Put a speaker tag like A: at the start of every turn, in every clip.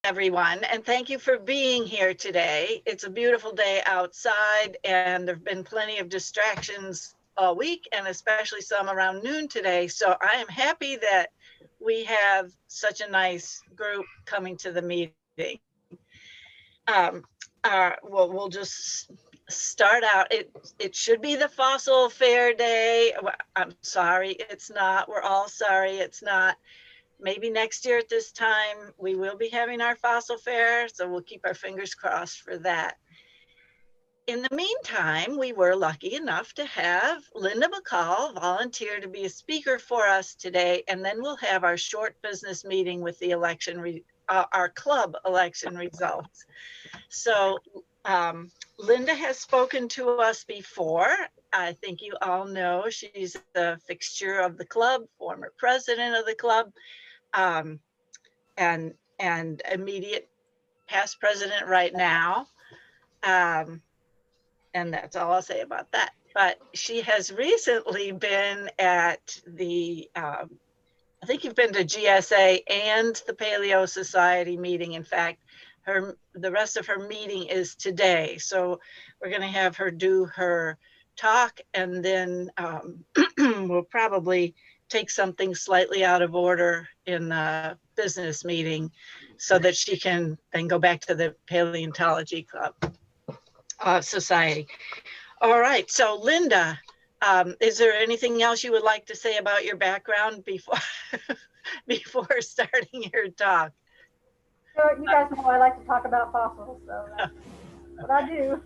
A: everyone, and thank you for being here today. It's a beautiful day outside, and there have been plenty of distractions all week, and especially some around noon today. So I am happy that we have such a nice group coming to the meeting. We'll just start out. It should be the Fossil Fair Day. I'm sorry, it's not. We're all sorry, it's not. Maybe next year at this time, we will be having our fossil fair, so we'll keep our fingers crossed for that. In the meantime, we were lucky enough to have Linda McCall volunteer to be a speaker for us today, and then we'll have our short business meeting with the election, our club election results. So Linda has spoken to us before. I think you all know she's a fixture of the club, former president of the club, and immediate past president right now. And that's all I'll say about that. But she has recently been at the, I think you've been to GSA and the Paleo Society meeting. In fact, the rest of her meeting is today. So we're going to have her do her talk, and then we'll probably take something slightly out of order in the business meeting so that she can then go back to the Paleontology Club Society. All right, so Linda, is there anything else you would like to say about your background before starting your talk?
B: Sure, you guys know I like to talk about fossils, so that's what I do.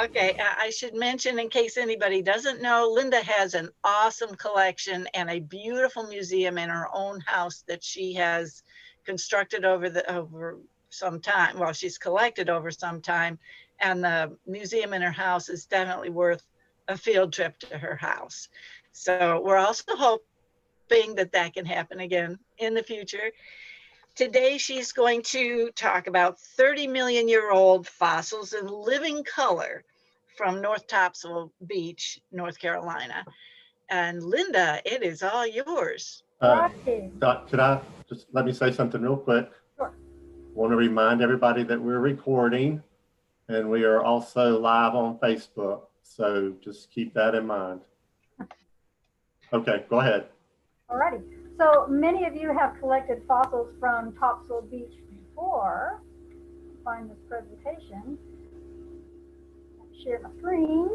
A: Okay, I should mention, in case anybody doesn't know, Linda has an awesome collection and a beautiful museum in her own house that she has constructed over some time. Well, she's collected over some time, and the museum in her house is definitely worth a field trip to her house. So we're also hoping that that can happen again in the future. Today, she's going to talk about 30-million-year-old fossils in living color from North Topsail Beach, North Carolina. And Linda, it is all yours.
C: Could I just let me say something real quick?
B: Sure.
C: I want to remind everybody that we're recording, and we are also live on Facebook. So just keep that in mind. Okay, go ahead.
B: All righty. So many of you have collected fossils from Topsail Beach before. Find this presentation. Share my screen.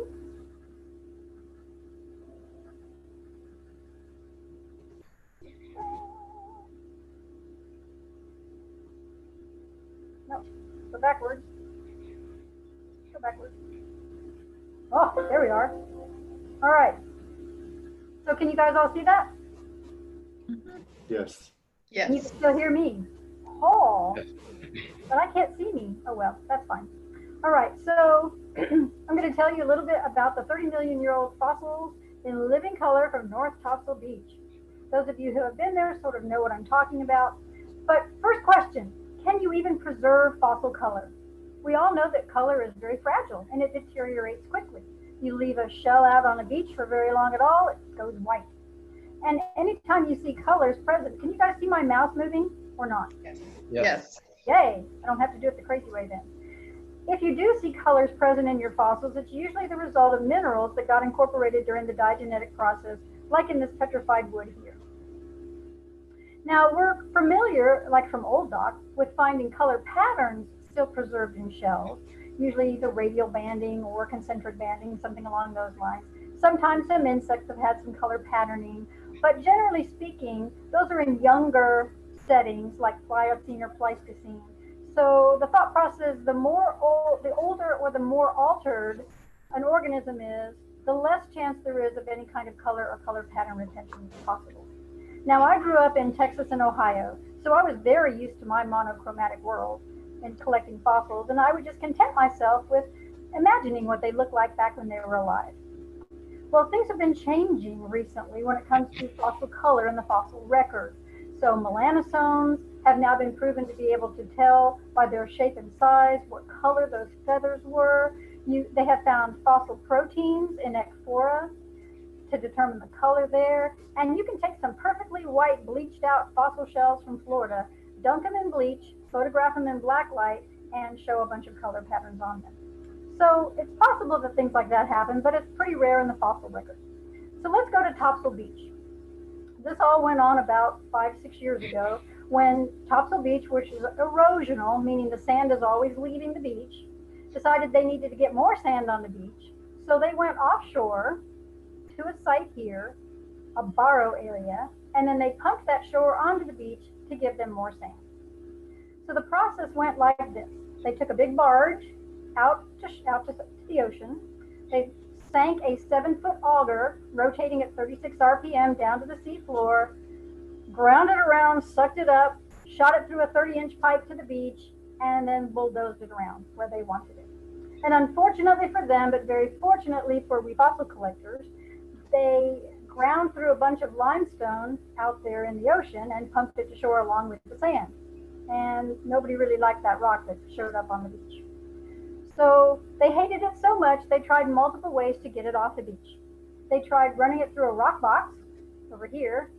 B: No, go backwards. Go backwards. Oh, there we are. All right. So can you guys all see that?
C: Yes.
A: Yes.
B: And you can still hear me. Oh, but I can't see me. Oh, well, that's fine. All right, so I'm going to tell you a little bit about the 30-million-year-old fossils in living color from North Topsail Beach. Those of you who have been there sort of know what I'm talking about. But first question, can you even preserve fossil color? We all know that color is very fragile and it deteriorates quickly. You leave a shell out on a beach for very long at all, it goes white. And anytime you see colors present, can you guys see my mouse moving or not?
A: Yes.
D: Yes.
B: Yay, I don't have to do it the crazy way then. If you do see colors present in your fossils, it's usually the result of minerals that got incorporated during the diagenetic process, like in this petrified wood here. Now, we're familiar, like from Old Dock, with finding color patterns still preserved in shells, usually the radial banding or concentric banding, something along those lines. Sometimes some insects have had some color patterning, but generally speaking, those are in younger settings like Pliocene or Pleistocene. So the thought process, the older or the more altered an organism is, the less chance there is of any kind of color or color pattern retention possible. Now, I grew up in Texas and Ohio, so I was very used to my monochromatic world in collecting fossils, and I would just content myself with imagining what they looked like back when they were alive. Well, things have been changing recently when it comes to fossil color in the fossil record. So melanosomes have now been proven to be able to tell by their shape and size what color those feathers were. They have found fossil proteins in ecphora to determine the color there. And you can take some perfectly white bleached out fossil shells from Florida, dunk them in bleach, photograph them in black light, and show a bunch of color patterns on them. So it's possible that things like that happen, but it's pretty rare in the fossil record. So let's go to Topsail Beach. This all went on about 5-6 years ago when Topsail Beach, which is erosional, meaning the sand is always leaving the beach, decided they needed to get more sand on the beach. So they went offshore to a site here, a Barrow area, and then they pumped that shore onto the beach to give them more sand. So the process went like this. They took a big barge out to the ocean. They sank a 7-foot auger, rotating at 36 RPM down to the sea floor, ground it around, sucked it up, shot it through a 30-inch pipe to the beach, and then bulldozed it around where they wanted it. And unfortunately for them, but very fortunately for we fossil collectors, they ground through a bunch of limestone out there in the ocean and pumped it to shore along with the sand. And nobody really liked that rock that showed up on the beach. So they hated it so much, they tried multiple ways to get it off the beach. They tried running it through a rock box over here,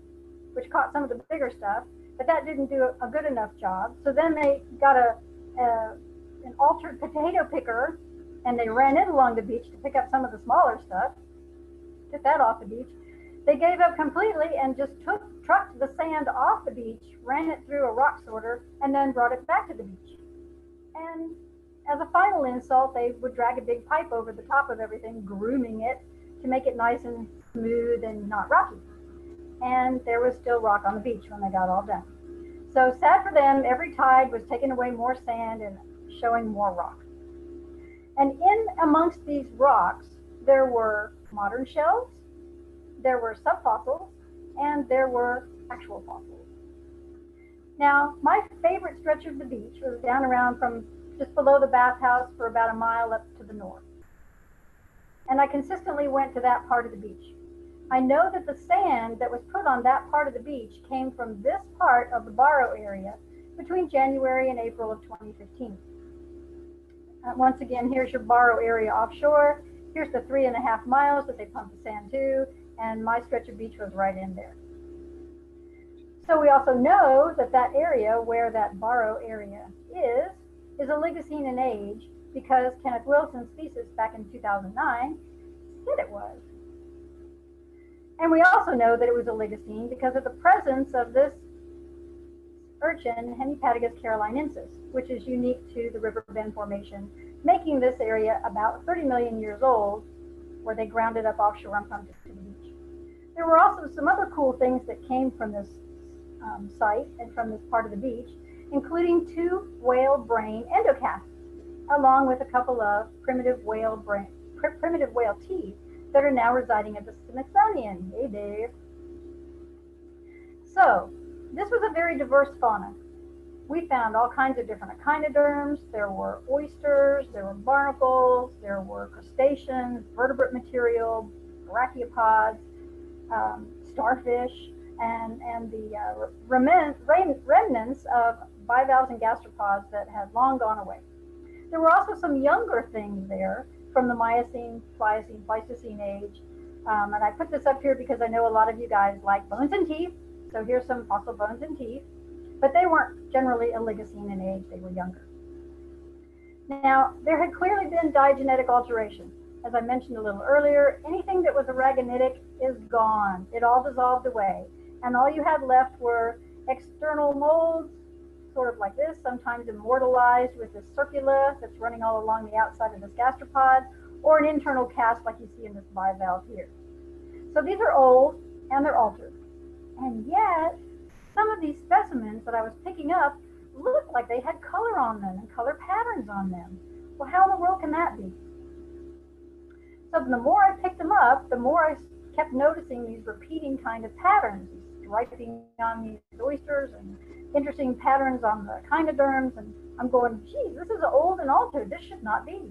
B: which caught some of the bigger stuff, but that didn't do a good enough job. So then they got an altered potato picker, and they ran it along the beach to pick up some of the smaller stuff, get that off the beach. They gave up completely and just trucked the sand off the beach, ran it through a rock sorter, and then brought it back to the beach. And as a final insult, they would drag a big pipe over the top of everything, grooming it to make it nice and smooth and not rocky. And there was still rock on the beach when they got all done. So sad for them, every tide was taking away more sand and showing more rock. And in amongst these rocks, there were modern shells, there were subfossils, and there were actual fossils. Now, my favorite stretch of the beach was down around from just below the bathhouse for about a mile up to the north. And I consistently went to that part of the beach. I know that the sand that was put on that part of the beach came from this part of the Barrow area between January and April of 2015. Once again, here's your Barrow area offshore. Here's the 3.5 miles that they pumped the sand to, and my stretch of beach was right in there. So we also know that that area where that Barrow area is Oligocene in age because Kenneth Wilson's thesis back in 2009 said it was. And we also know that it was Oligocene because of the presence of this urchin, Hemipatagus carolinensis, which is unique to the River Bend Formation, making this area about 30 million years old, where they ground it up offshore and pumped it to the beach. There were also some other cool things that came from this site and from this part of the beach, including 2 whale brain endocasts, along with a couple of primitive whale teeth that are now residing at the Smithsonian. Hey, Dave. So this was a very diverse fauna. We found all kinds of different echinoderms. There were oysters, there were barnacles, there were crustaceans, vertebrate material, brachiopods, starfish, and the remnants of bivalves and gastropods that had long gone away. There were also some younger things there from the Miocene, Pliocene, Pleistocene age. And I put this up here because I know a lot of you guys like bones and teeth. So here's some fossil bones and teeth, but they weren't generally Oligocene in age, they were younger. Now, there had clearly been diagenetic alteration. As I mentioned a little earlier, anything that was aragonitic is gone. It all dissolved away. And all you had left were external molds, sort of like this, sometimes immortalized with this circula that's running all along the outside of this gastropod, or an internal cast like you see in this bivalve here. So these are old and they're altered. And yet, some of these specimens that I was picking up looked like they had color on them and color patterns on them. Well, how in the world can that be? So the more I picked them up, the more I kept noticing these repeating kind of patterns, striping on these oysters and interesting patterns on the echinoderms. And I'm going, geez, this is old and altered. This should not be.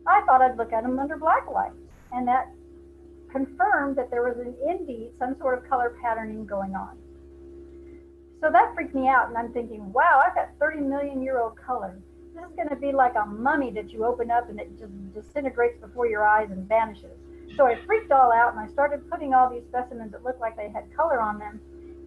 B: I thought I'd look at them under black light, and that confirmed that there was indeed some sort of color patterning going on. So that freaked me out, and I'm thinking, wow, I've got 30 million year old color. This is going to be like a mummy that you open up and it just disintegrates before your eyes and vanishes. So I freaked all out, and I started putting all these specimens that looked like they had color on them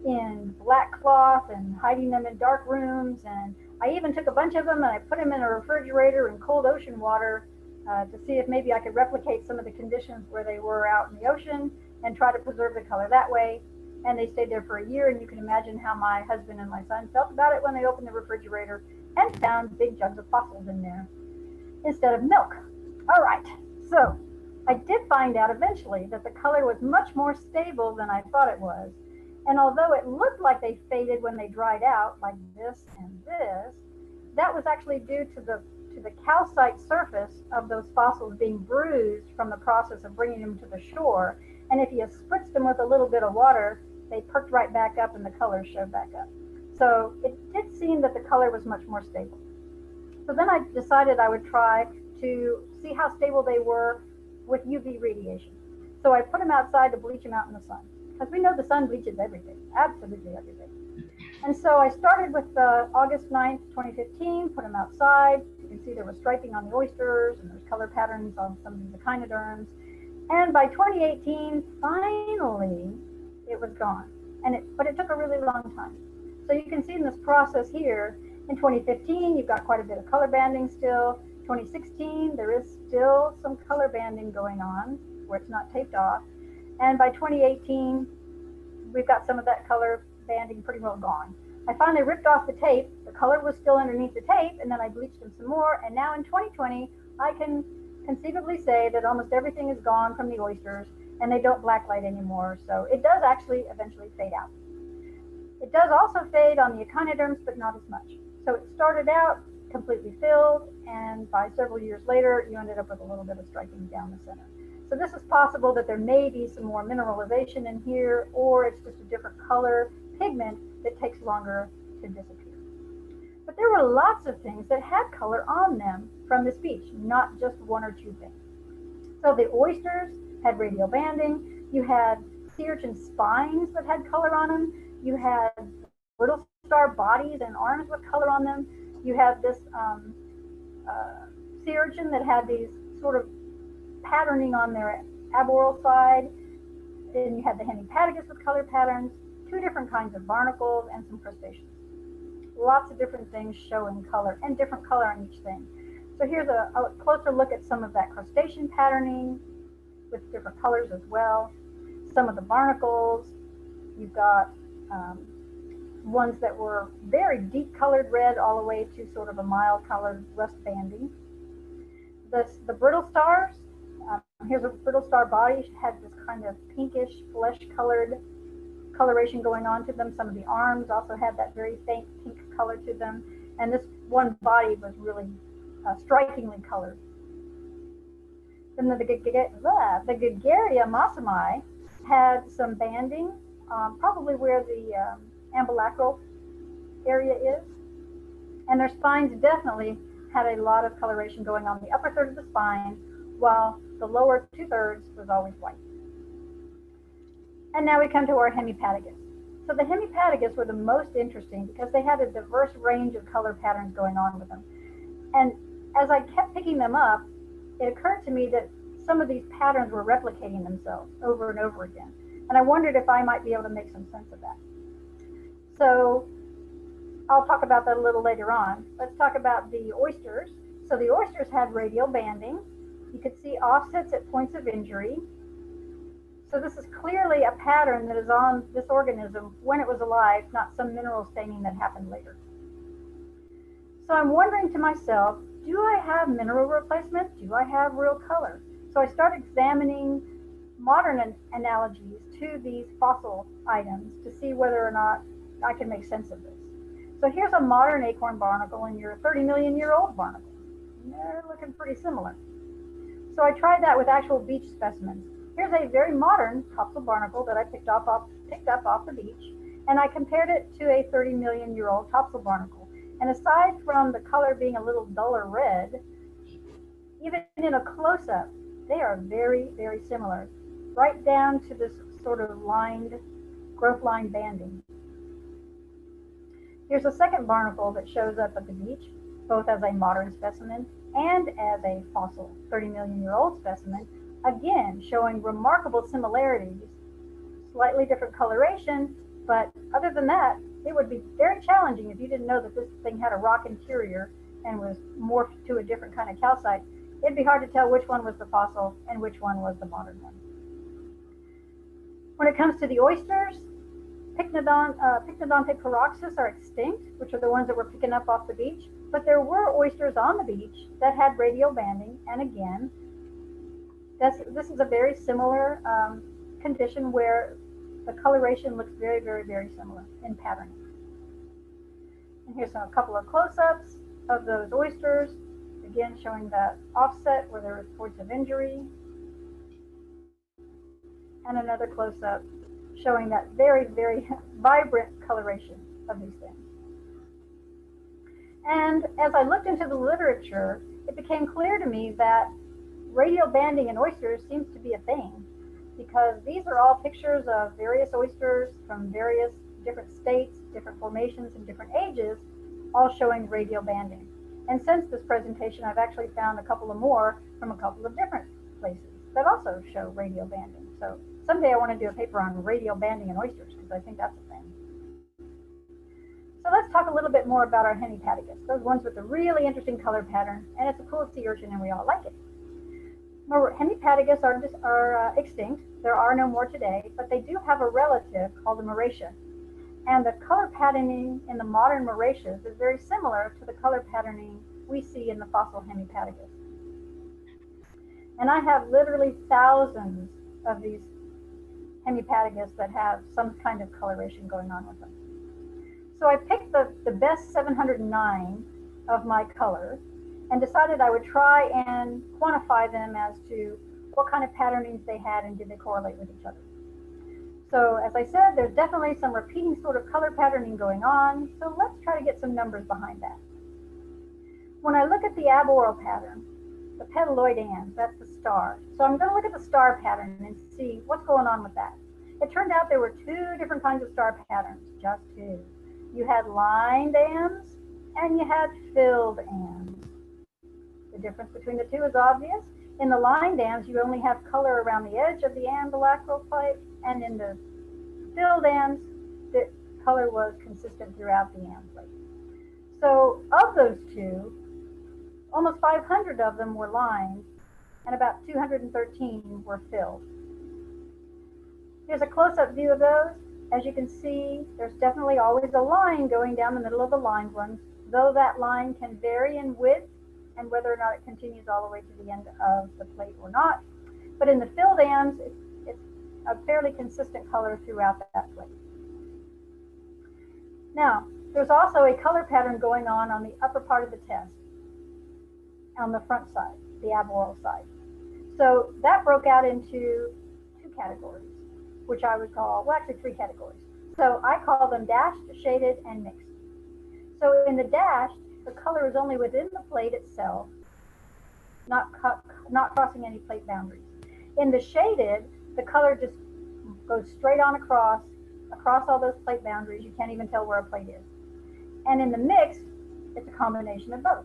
B: in black cloth and hiding them in dark rooms and I even took a bunch of them and I put them in a refrigerator in cold ocean water to see if maybe I could replicate some of the conditions where they were out in the ocean and try to preserve the color that way. And they stayed there for a year, and you can imagine how my husband and my son felt about it when they opened the refrigerator and found big jugs of fossils in there instead of milk. All right, so I did find out eventually that the color was much more stable than I thought it was. And although it looked like they faded when they dried out, like this and this, that was actually due to the calcite surface of those fossils being bruised from the process of bringing them to the shore. And if you spritzed them with a little bit of water, they perked right back up and the color showed back up. So it did seem that the color was much more stable. So then I decided I would try to see how stable they were with UV radiation. So I put them outside to bleach them out in the sun, because we know the sun bleaches everything, absolutely everything. And so I started with August 9th, 2015, put them outside. You can see there was striping on the oysters and there's color patterns on some of these echinoderms. And by 2018, finally, it was gone. But it took a really long time. So you can see in this process here, in 2015, you've got quite a bit of color banding still. 2016, there is still some color banding going on where it's not taped off. And by 2018, we've got some of that color banding pretty well gone. I finally ripped off the tape. The color was still underneath the tape, and then I bleached them some more. And now in 2020, I can conceivably say that almost everything is gone from the oysters, and they don't blacklight anymore. So it does actually eventually fade out. It does also fade on the echinoderms, but not as much. So it started out completely filled, and by several years later, you ended up with a little bit of striking down the center. So this is possible that there may be some more mineralization in here, or it's just a different color pigment that takes longer to disappear. But there were lots of things that had color on them from this beach, not just one or two things. So the oysters had radial banding. You had sea urchin spines that had color on them. You had brittle star bodies and arms with color on them. You had this sea urchin that had these sort of patterning on their Aboral side. Then you had the Hemipatagus with color patterns, two different kinds of barnacles, and some crustaceans. Lots of different things showing color, and different color on each thing. So here's a closer look at some of that crustacean patterning with different colors as well. Some of the barnacles, you've got ones that were very deep colored red all the way to sort of a mild colored rust banding. The brittle stars, here's a brittle star body, had this kind of pinkish flesh colored coloration going on to them. Some of the arms also had that very faint pink color to them. And this one body was really strikingly colored. Then the Gagaria mossomi had some banding, probably where the Ambulacral area is. And their spines definitely had a lot of coloration going on the upper third of the spine, while the lower 2/3 was always white. And now we come to our Hemipatagus. So the Hemipatagus were the most interesting because they had a diverse range of color patterns going on with them. And as I kept picking them up, it occurred to me that some of these patterns were replicating themselves over and over again. And I wondered if I might be able to make some sense of that. So I'll talk about that a little later on. Let's talk about the oysters. So the oysters had radial banding. You could see offsets at points of injury. So this is clearly a pattern that is on this organism when it was alive, not some mineral staining that happened later. So I'm wondering to myself, do I have mineral replacement? Do I have real color? So I start examining modern analogies to these fossil items to see whether or not I can make sense of this. So here's a modern acorn barnacle and your 30-million-year-old barnacle. And they're looking pretty similar. So I tried that with actual beach specimens. Here's a very modern Topsail barnacle that I picked up off the beach, and I compared it to a 30-million-year-old Topsail barnacle. And aside from the color being a little duller red, even in a close-up, they are very, very similar, right down to this sort of growth line banding. Here's a second barnacle that shows up at the beach, both as a modern specimen and as a fossil 30-million-year-old specimen, again showing remarkable similarities, slightly different coloration, but other than that, it would be very challenging if you didn't know that this thing had a rock interior and was morphed to a different kind of calcite. It'd be hard to tell which one was the fossil and which one was the modern one. When it comes to the oysters, Pycnodonte paroxys are extinct, which are the ones that we're picking up off the beach, but there were oysters on the beach that had radial banding, and again, this is a very similar condition where the coloration looks very, very, very similar in pattern. And here's a couple of close-ups of those oysters, again showing that offset where there was points of injury, and another close-up showing that very, very vibrant coloration of these things. And as I looked into the literature, it became clear to me that radial banding in oysters seems to be a thing, because these are all pictures of various oysters from various different states, different formations, and different ages, all showing radial banding. And since this presentation, I've actually found a couple of more from a couple of different places that also show radial banding. So someday I want to do a paper on radial banding in oysters, because I think that's a thing. So let's talk a little bit more about our Hemipatagus, those ones with a really interesting color pattern, and it's a cool sea urchin and we all like it. Hemipatagus are extinct. There are no more today, but they do have a relative called the Maretia. And the color patterning in the modern Maretias is very similar to the color patterning we see in the fossil Hemipatagus. And I have literally thousands of these Hemipatagus that have some kind of coloration going on with them. So I picked the best 709 of my colors and decided I would try and quantify them as to what kind of patternings they had and did they correlate with each other. So as I said, there's definitely some repeating sort of color patterning going on. So let's try to get some numbers behind that. When I look at the Aboral pattern, the Petaloid Ambs, that's the star. So I'm going to look at the star pattern and see what's going on with that. It turned out there were two different kinds of star patterns, just two. You had lined Ambs and you had filled Ambs. The difference between the two is obvious. In the lined Ambs, you only have color around the edge of the ambulacral plate, and in the filled Ambs, the color was consistent throughout the am plate. So of those two, almost 500 of them were lined, and about 213 were filled. Here's a close-up view of those. As you can see, there's definitely always a line going down the middle of the lined ones, though that line can vary in width and whether or not it continues all the way to the end of the plate or not. But in the filled Ambs, it's a fairly consistent color throughout that plate. Now, there's also a color pattern going on the upper part of the test, on the front side, the Aboral side. So that broke out into two categories, which I would call, well, actually three categories. So I call them dashed, shaded, and mixed. So in the dashed, the color is only within the plate itself, not crossing any plate boundaries. In the shaded, the color just goes straight on across all those plate boundaries. You can't even tell where a plate is. And in the mixed, it's a combination of both.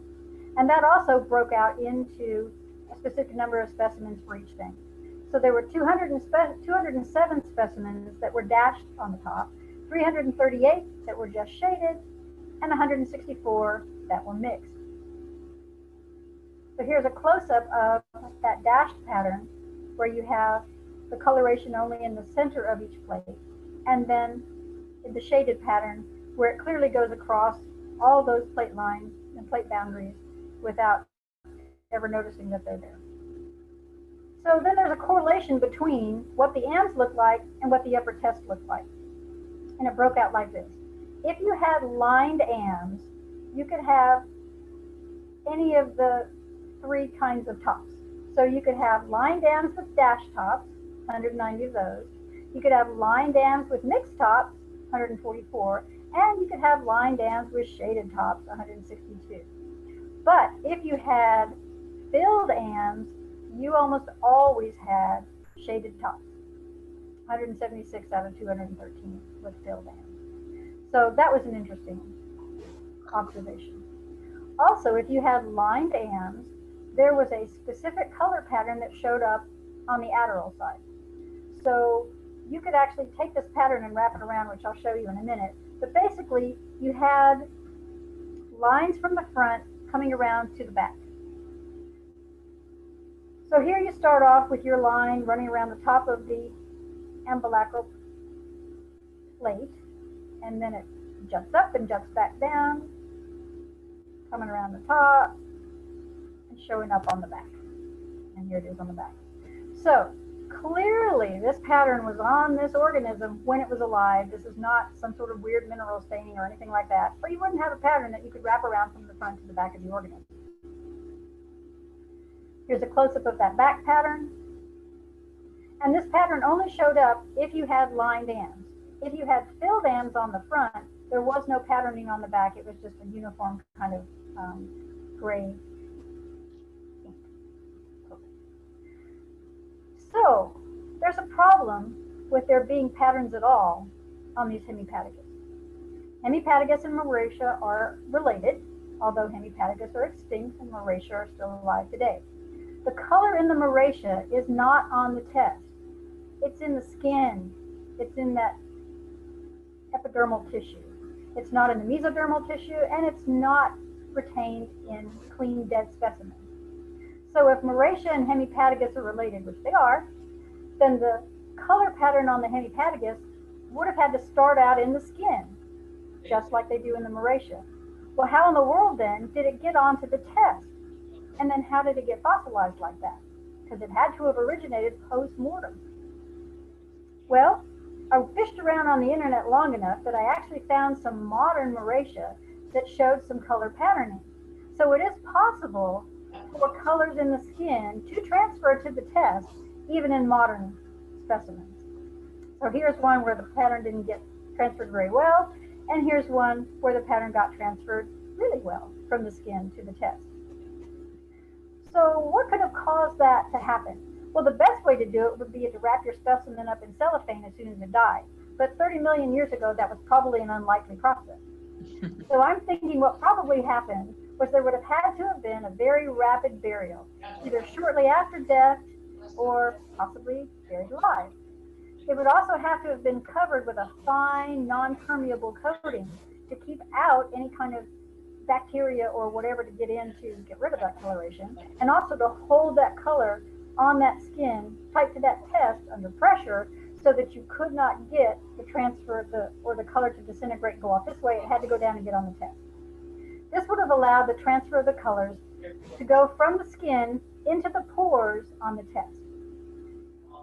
B: And that also broke out into a specific number of specimens for each thing. So there were 207 specimens that were dashed on the top, 338 that were just shaded, and 164 that were mixed. So here's a close-up of that dashed pattern where you have the coloration only in the center of each plate, and then in the shaded pattern where it clearly goes across all those plate lines and plate boundaries without ever noticing that they're there. So then there's a correlation between what the Ambs look like and what the upper test looked like. And it broke out like this. If you had lined Ambs, you could have any of the three kinds of tops. So you could have lined Ambs with dashed tops, 190 of those. You could have lined Ambs with mixed tops, 144. And you could have lined Ambs with shaded tops, 162. But if you had filled Ambs, you almost always had shaded tops, 176 out of 213 with filled Ambs. So that was an interesting observation. Also, if you had lined Ambs, there was a specific color pattern that showed up on the Adoral side. So you could actually take this pattern and wrap it around, which I'll show you in a minute, But basically, you had lines from the front coming around to the back. So here you start off with your line running around the top of the umbilical plate, and then it jumps up and jumps back down, coming around the top and showing up on the back. And here it is on the back. So clearly this pattern was on this organism when it was alive. This is not some sort of weird mineral staining or anything like that, or you wouldn't have a pattern that you could wrap around from the front to the back of the organism. Here's a close-up of that back pattern. And this pattern only showed up if you had lined Ambs. If you had filled Ambs on the front, there was no patterning on the back. It was just a uniform kind of gray. So there's a problem with there being patterns at all on these Hemipatagus. Hemipatagus and Maretia are related, although Hemipatagus are extinct and Maretia are still alive today. The color in the Maretia is not on the test. It's in the skin. It's in that epidermal tissue. It's not in the mesodermal tissue, and it's not retained in clean dead specimens. So if Maretia and Hemipatagus are related, which they are, then the color pattern on the Hemipatagus would have had to start out in the skin, just like they do in the Maretia. Well, how in the world then did it get onto the test? And then how did it get fossilized like that? Because it had to have originated post-mortem. Well, I fished around on the internet long enough that I actually found some modern Maretia that showed some color patterning. So it is possible for colors in the skin to transfer to the test, even in modern specimens. So here's one where the pattern didn't get transferred very well, and here's one where the pattern got transferred really well from the skin to the test. So what could have caused that to happen? Well, the best way to do it would be to wrap your specimen up in cellophane as soon as it died. But 30 million years ago, that was probably an unlikely process. So I'm thinking what probably happened was there would have had to have been a very rapid burial, either shortly after death or possibly buried alive. It would also have to have been covered with a fine, non-permeable coating to keep out any kind of bacteria or whatever to get in to get rid of that coloration, and also to hold that color on that skin tight to that test under pressure so that you could not get the transfer or the color to disintegrate and go off this way. It had to go down and get on the test. This would have allowed the transfer of the colors to go from the skin into the pores on the test.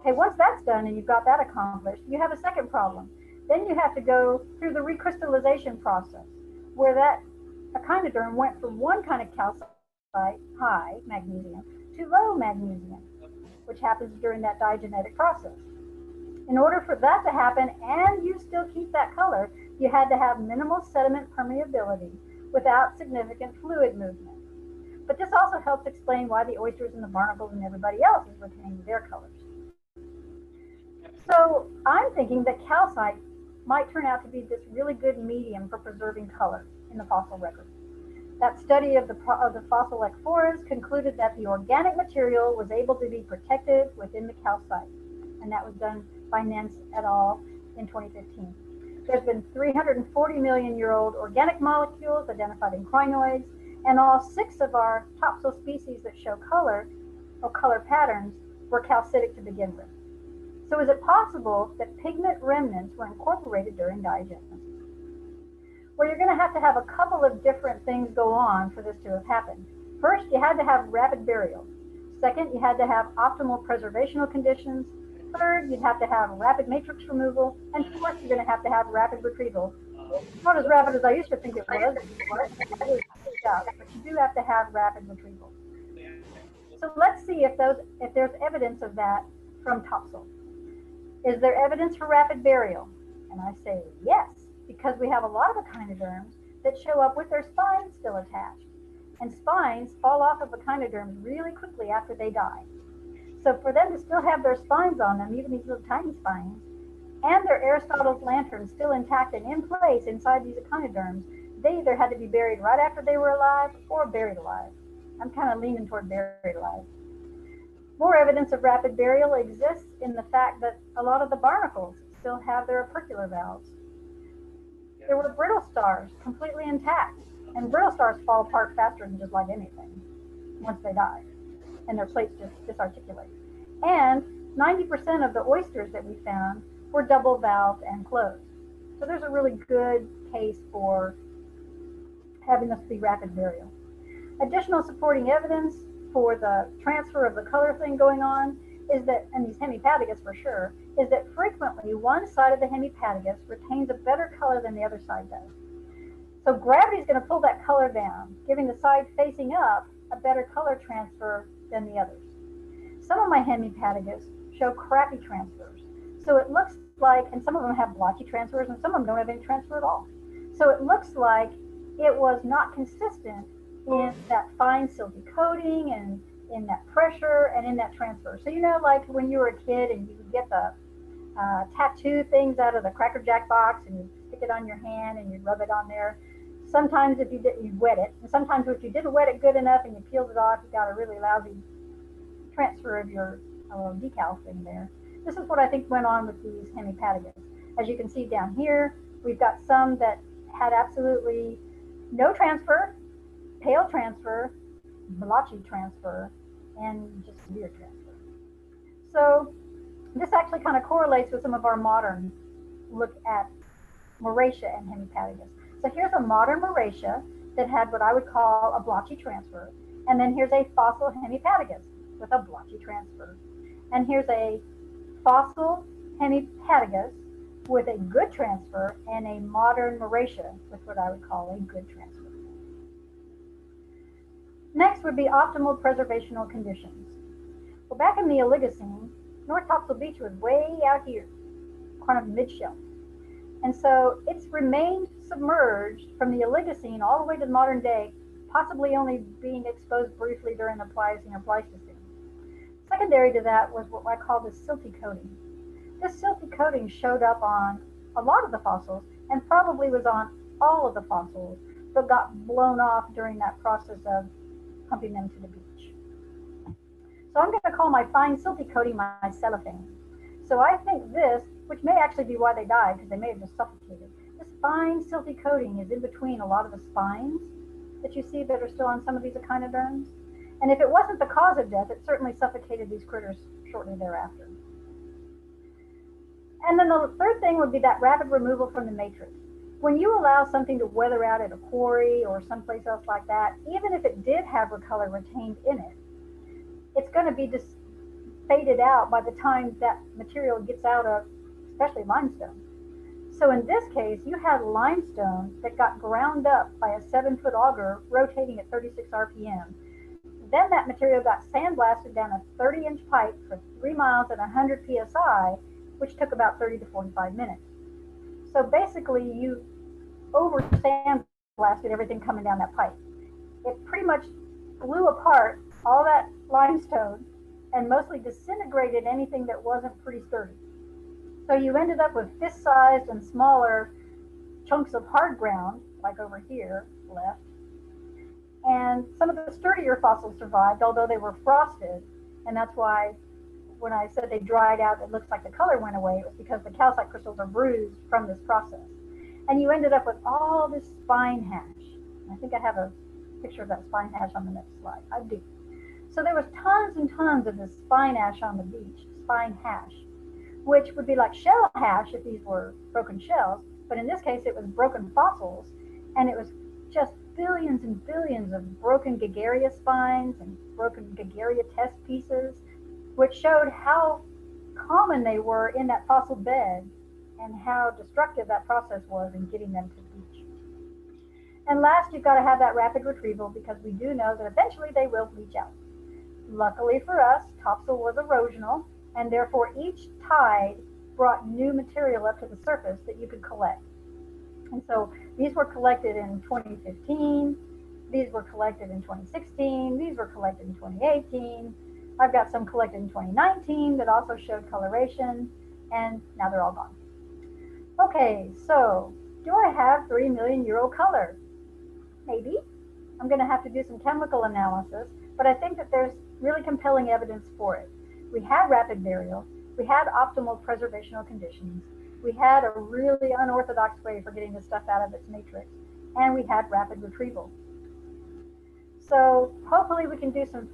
B: Okay, once that's done and you've got that accomplished, you have a second problem. Then you have to go through the recrystallization process, where that echinoderm went from one kind of calcite, high magnesium, to low magnesium, which happens during that diagenetic process. In order for that to happen and you still keep that color, you had to have minimal sediment permeability without significant fluid movement. But this also helps explain why the oysters and the barnacles and everybody else is retaining their colors. So I'm thinking that calcite might turn out to be this really good medium for preserving color in the fossil record. That study of the fossil ecphoras concluded that the organic material was able to be protected within the calcite, and that was done by Ambs-Adoral in 2015. There's been 340 million-year-old organic molecules identified in crinoids, and all 6 of our topsail species that show color or color patterns were calcitic to begin with. So is it possible that pigment remnants were incorporated during diagenesis? Well, you're going to have a couple of different things go on for this to have happened. First, you had to have rapid burial. Second, you had to have optimal preservational conditions. Third, you'd have to have rapid matrix removal. And fourth, you're going to have rapid retrieval. Not as rapid as I used to think it was, but you do have to have rapid retrieval. So let's see if there's evidence of that from topsail. Is there evidence for rapid burial? And I say yes, because we have a lot of echinoderms that show up with their spines still attached. And spines fall off of echinoderms really quickly after they die. So for them to still have their spines on them, even these little tiny spines, and their Aristotle's lantern still intact and in place inside these echinoderms, they either had to be buried right after they were alive or buried alive. I'm kind of leaning toward buried alive. More evidence of rapid burial exists in the fact that a lot of the barnacles still have their opercular valves. There were brittle stars, completely intact. And brittle stars fall apart faster than just like anything once they die, and their plates just disarticulate. And 90% of the oysters that we found were double valved and closed. So there's a really good case for having this be rapid burial. Additional supporting evidence for the transfer of the color thing going on is that, and these Hemipatagus for sure, is that frequently one side of the Hemipatagus retains a better color than the other side does. So gravity is going to pull that color down, giving the side facing up a better color transfer than the others. Some of my Hemipatagus show crappy transfers. So it looks like, and some of them have blotchy transfers, and some of them don't have any transfer at all. So it looks like it was not consistent in that fine silty coating and in that pressure and in that transfer. So, you know, like when you were a kid and you would get the tattoo things out of the Cracker Jack box and you stick it on your hand and you rub it on there. Sometimes if you didn't, you wet it. And sometimes if you didn't wet it good enough and you peeled it off, you got a really lousy transfer of your decal thing there. This is what I think went on with these Hemipatagus. As you can see down here, we've got some that had absolutely no transfer, pale transfer, blotchy transfer, and just severe transfer. So this actually kind of correlates with some of our modern look at Maretia and Hemipatagus. So here's a modern Maretia that had what I would call a blotchy transfer. And then here's a fossil Hemipatagus with a blotchy transfer. And here's a fossil Hemipatagus with a good transfer and a modern Maretia with what I would call a good transfer. Next would be optimal preservational conditions. Well, back in the Oligocene, North Topsail Beach was way out here, kind of mid-shelf. And so it's remained submerged from the Oligocene all the way to the modern day, possibly only being exposed briefly during the Pliocene or Pleistocene. Secondary to that was what I call the silty coating. This silty coating showed up on a lot of the fossils and probably was on all of the fossils, but got blown off during that process of pumping them to the beach. So I'm going to call my fine silty coating my cellophane. So I think this, which may actually be why they died, because they may have just suffocated, this fine silty coating is in between a lot of the spines that you see that are still on some of these echinoderms. And if it wasn't the cause of death, it certainly suffocated these critters shortly thereafter. And then the third thing would be that rapid removal from the matrix. When you allow something to weather out at a quarry or someplace else like that, even if it did have color retained in it, it's going to be just faded out by the time that material gets out of, especially limestone. So in this case, you had limestone that got ground up by a 7-foot auger rotating at 36 RPM. Then that material got sandblasted down a 30-inch pipe for 3 miles at 100 PSI, which took about 30 to 45 minutes. So basically, you over sandblasted everything coming down that pipe. It pretty much blew apart all that limestone and mostly disintegrated anything that wasn't pretty sturdy. So you ended up with fist-sized and smaller chunks of hard ground, like over here left. And some of the sturdier fossils survived, although they were frosted. And that's why when I said they dried out, it looks like the color went away. It was because the calcite crystals are bruised from this process. And you ended up with all this spine hash. I think I have a picture of that spine hash on the next slide. I do. So there was tons and tons of this spine hash on the beach, spine hash, which would be like shell hash if these were broken shells. But in this case, it was broken fossils. And it was just billions and billions of broken Gagaria spines and broken Gagaria test pieces, which showed how common they were in that fossil bed and how destructive that process was in getting them to the beach. And last, you've got to have that rapid retrieval because we do know that eventually they will bleach out. Luckily for us, topsail was erosional, and therefore each tide brought new material up to the surface that you could collect. And so these were collected in 2015, these were collected in 2016, these were collected in 2018. I've got some collected in 2019 that also showed coloration, and now they're all gone. Okay, so do I have 3 million euro color? Maybe. I'm going to have to do some chemical analysis, but I think that there's really compelling evidence for it. We had rapid burial, we had optimal preservational conditions, We had a really unorthodox way for getting the stuff out of its matrix, and we had rapid retrieval. So hopefully we can do some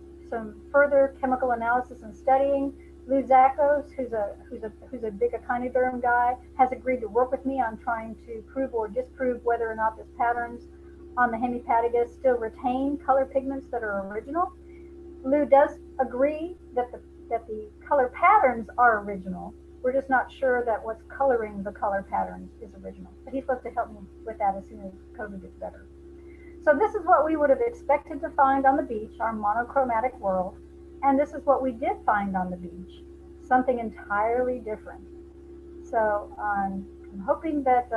B: further chemical analysis and studying. Lou Zakos, who's a big echinoderm guy, has agreed to work with me on trying to prove or disprove whether or not the patterns on the Hemipatagus still retain color pigments that are original. Lou does agree that the color patterns are original. We're just not sure that what's coloring the color patterns is original. But he's supposed to help me with that as soon as COVID gets better. So this is what we would have expected to find on the beach, our monochromatic world. And this is what we did find on the beach, something entirely different. So I'm hoping that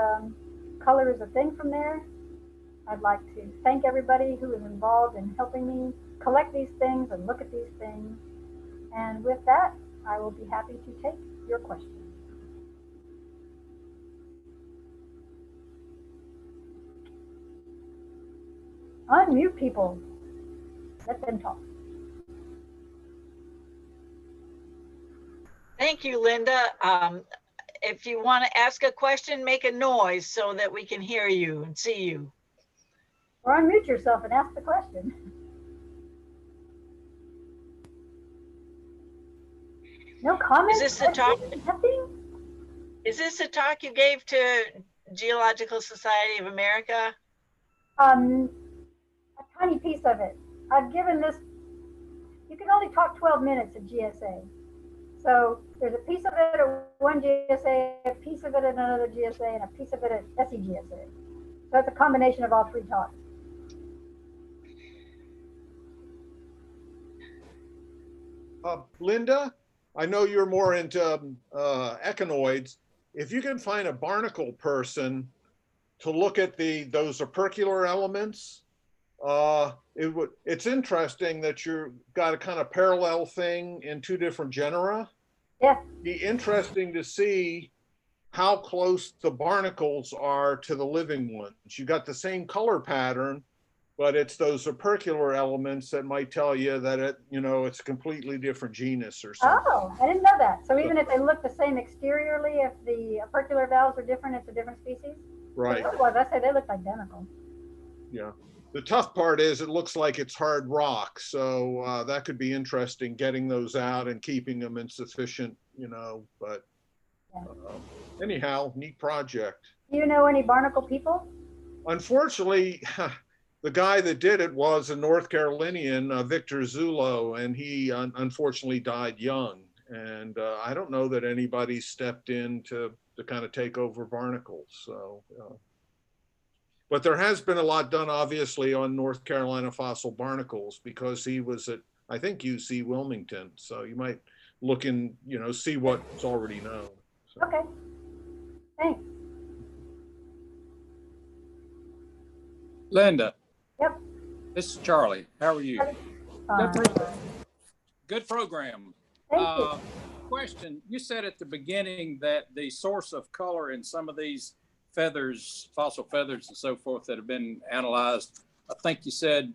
B: color is a thing from there. I'd like to thank everybody who is involved in helping me collect these things and look at these things. And with that, I will be happy to take your questions. Unmute people. Let them talk.
A: Thank you, Linda. If you want to ask a question, make a noise so that we can hear you and see you.
B: Or unmute yourself and ask the question. No comments?
A: Is this a talk?
B: Nothing?
A: Is this a talk you gave to Geological Society of America?
B: A tiny piece of it. I've given this, you can only talk 12 minutes at GSA. So there's a piece of it at one GSA, a piece of it at another GSA, and a piece of it at SEGSA. So it's a combination of all three talks.
D: Linda, I know you're more into echinoids. If you can find a barnacle person to look at those opercular elements, it's interesting that you've got a kind of parallel thing in two different genera.
B: Yeah.
D: Be interesting to see how close the barnacles are to the living ones. You got the same color pattern, but it's those opercular elements that might tell you that it's a completely different genus or something.
B: Oh, I didn't know that. So even if they look the same exteriorly, if the opercular valves are different, it's a different species?
D: Right.
B: Otherwise, I say they look identical.
D: Yeah. The tough part is it looks like it's hard rock. So that could be interesting, getting those out and keeping them in sufficient, but anyhow, neat project.
B: Do you know any barnacle people?
D: Unfortunately, the guy that did it was a North Carolinian, Victor Zullo, and he unfortunately died young. And I don't know that anybody stepped in to kind of take over barnacles. So, but there has been a lot done, obviously, on North Carolina fossil barnacles because he was at, I think, UC Wilmington. So you might look and, see what's already known. So.
B: Okay, thanks.
E: Linda.
B: Yep.
E: This is Charlie. How are you? Good program.
B: Thank you.
E: Question, you said at the beginning that the source of color in some of these feathers, fossil feathers and so forth that have been analyzed, I think you said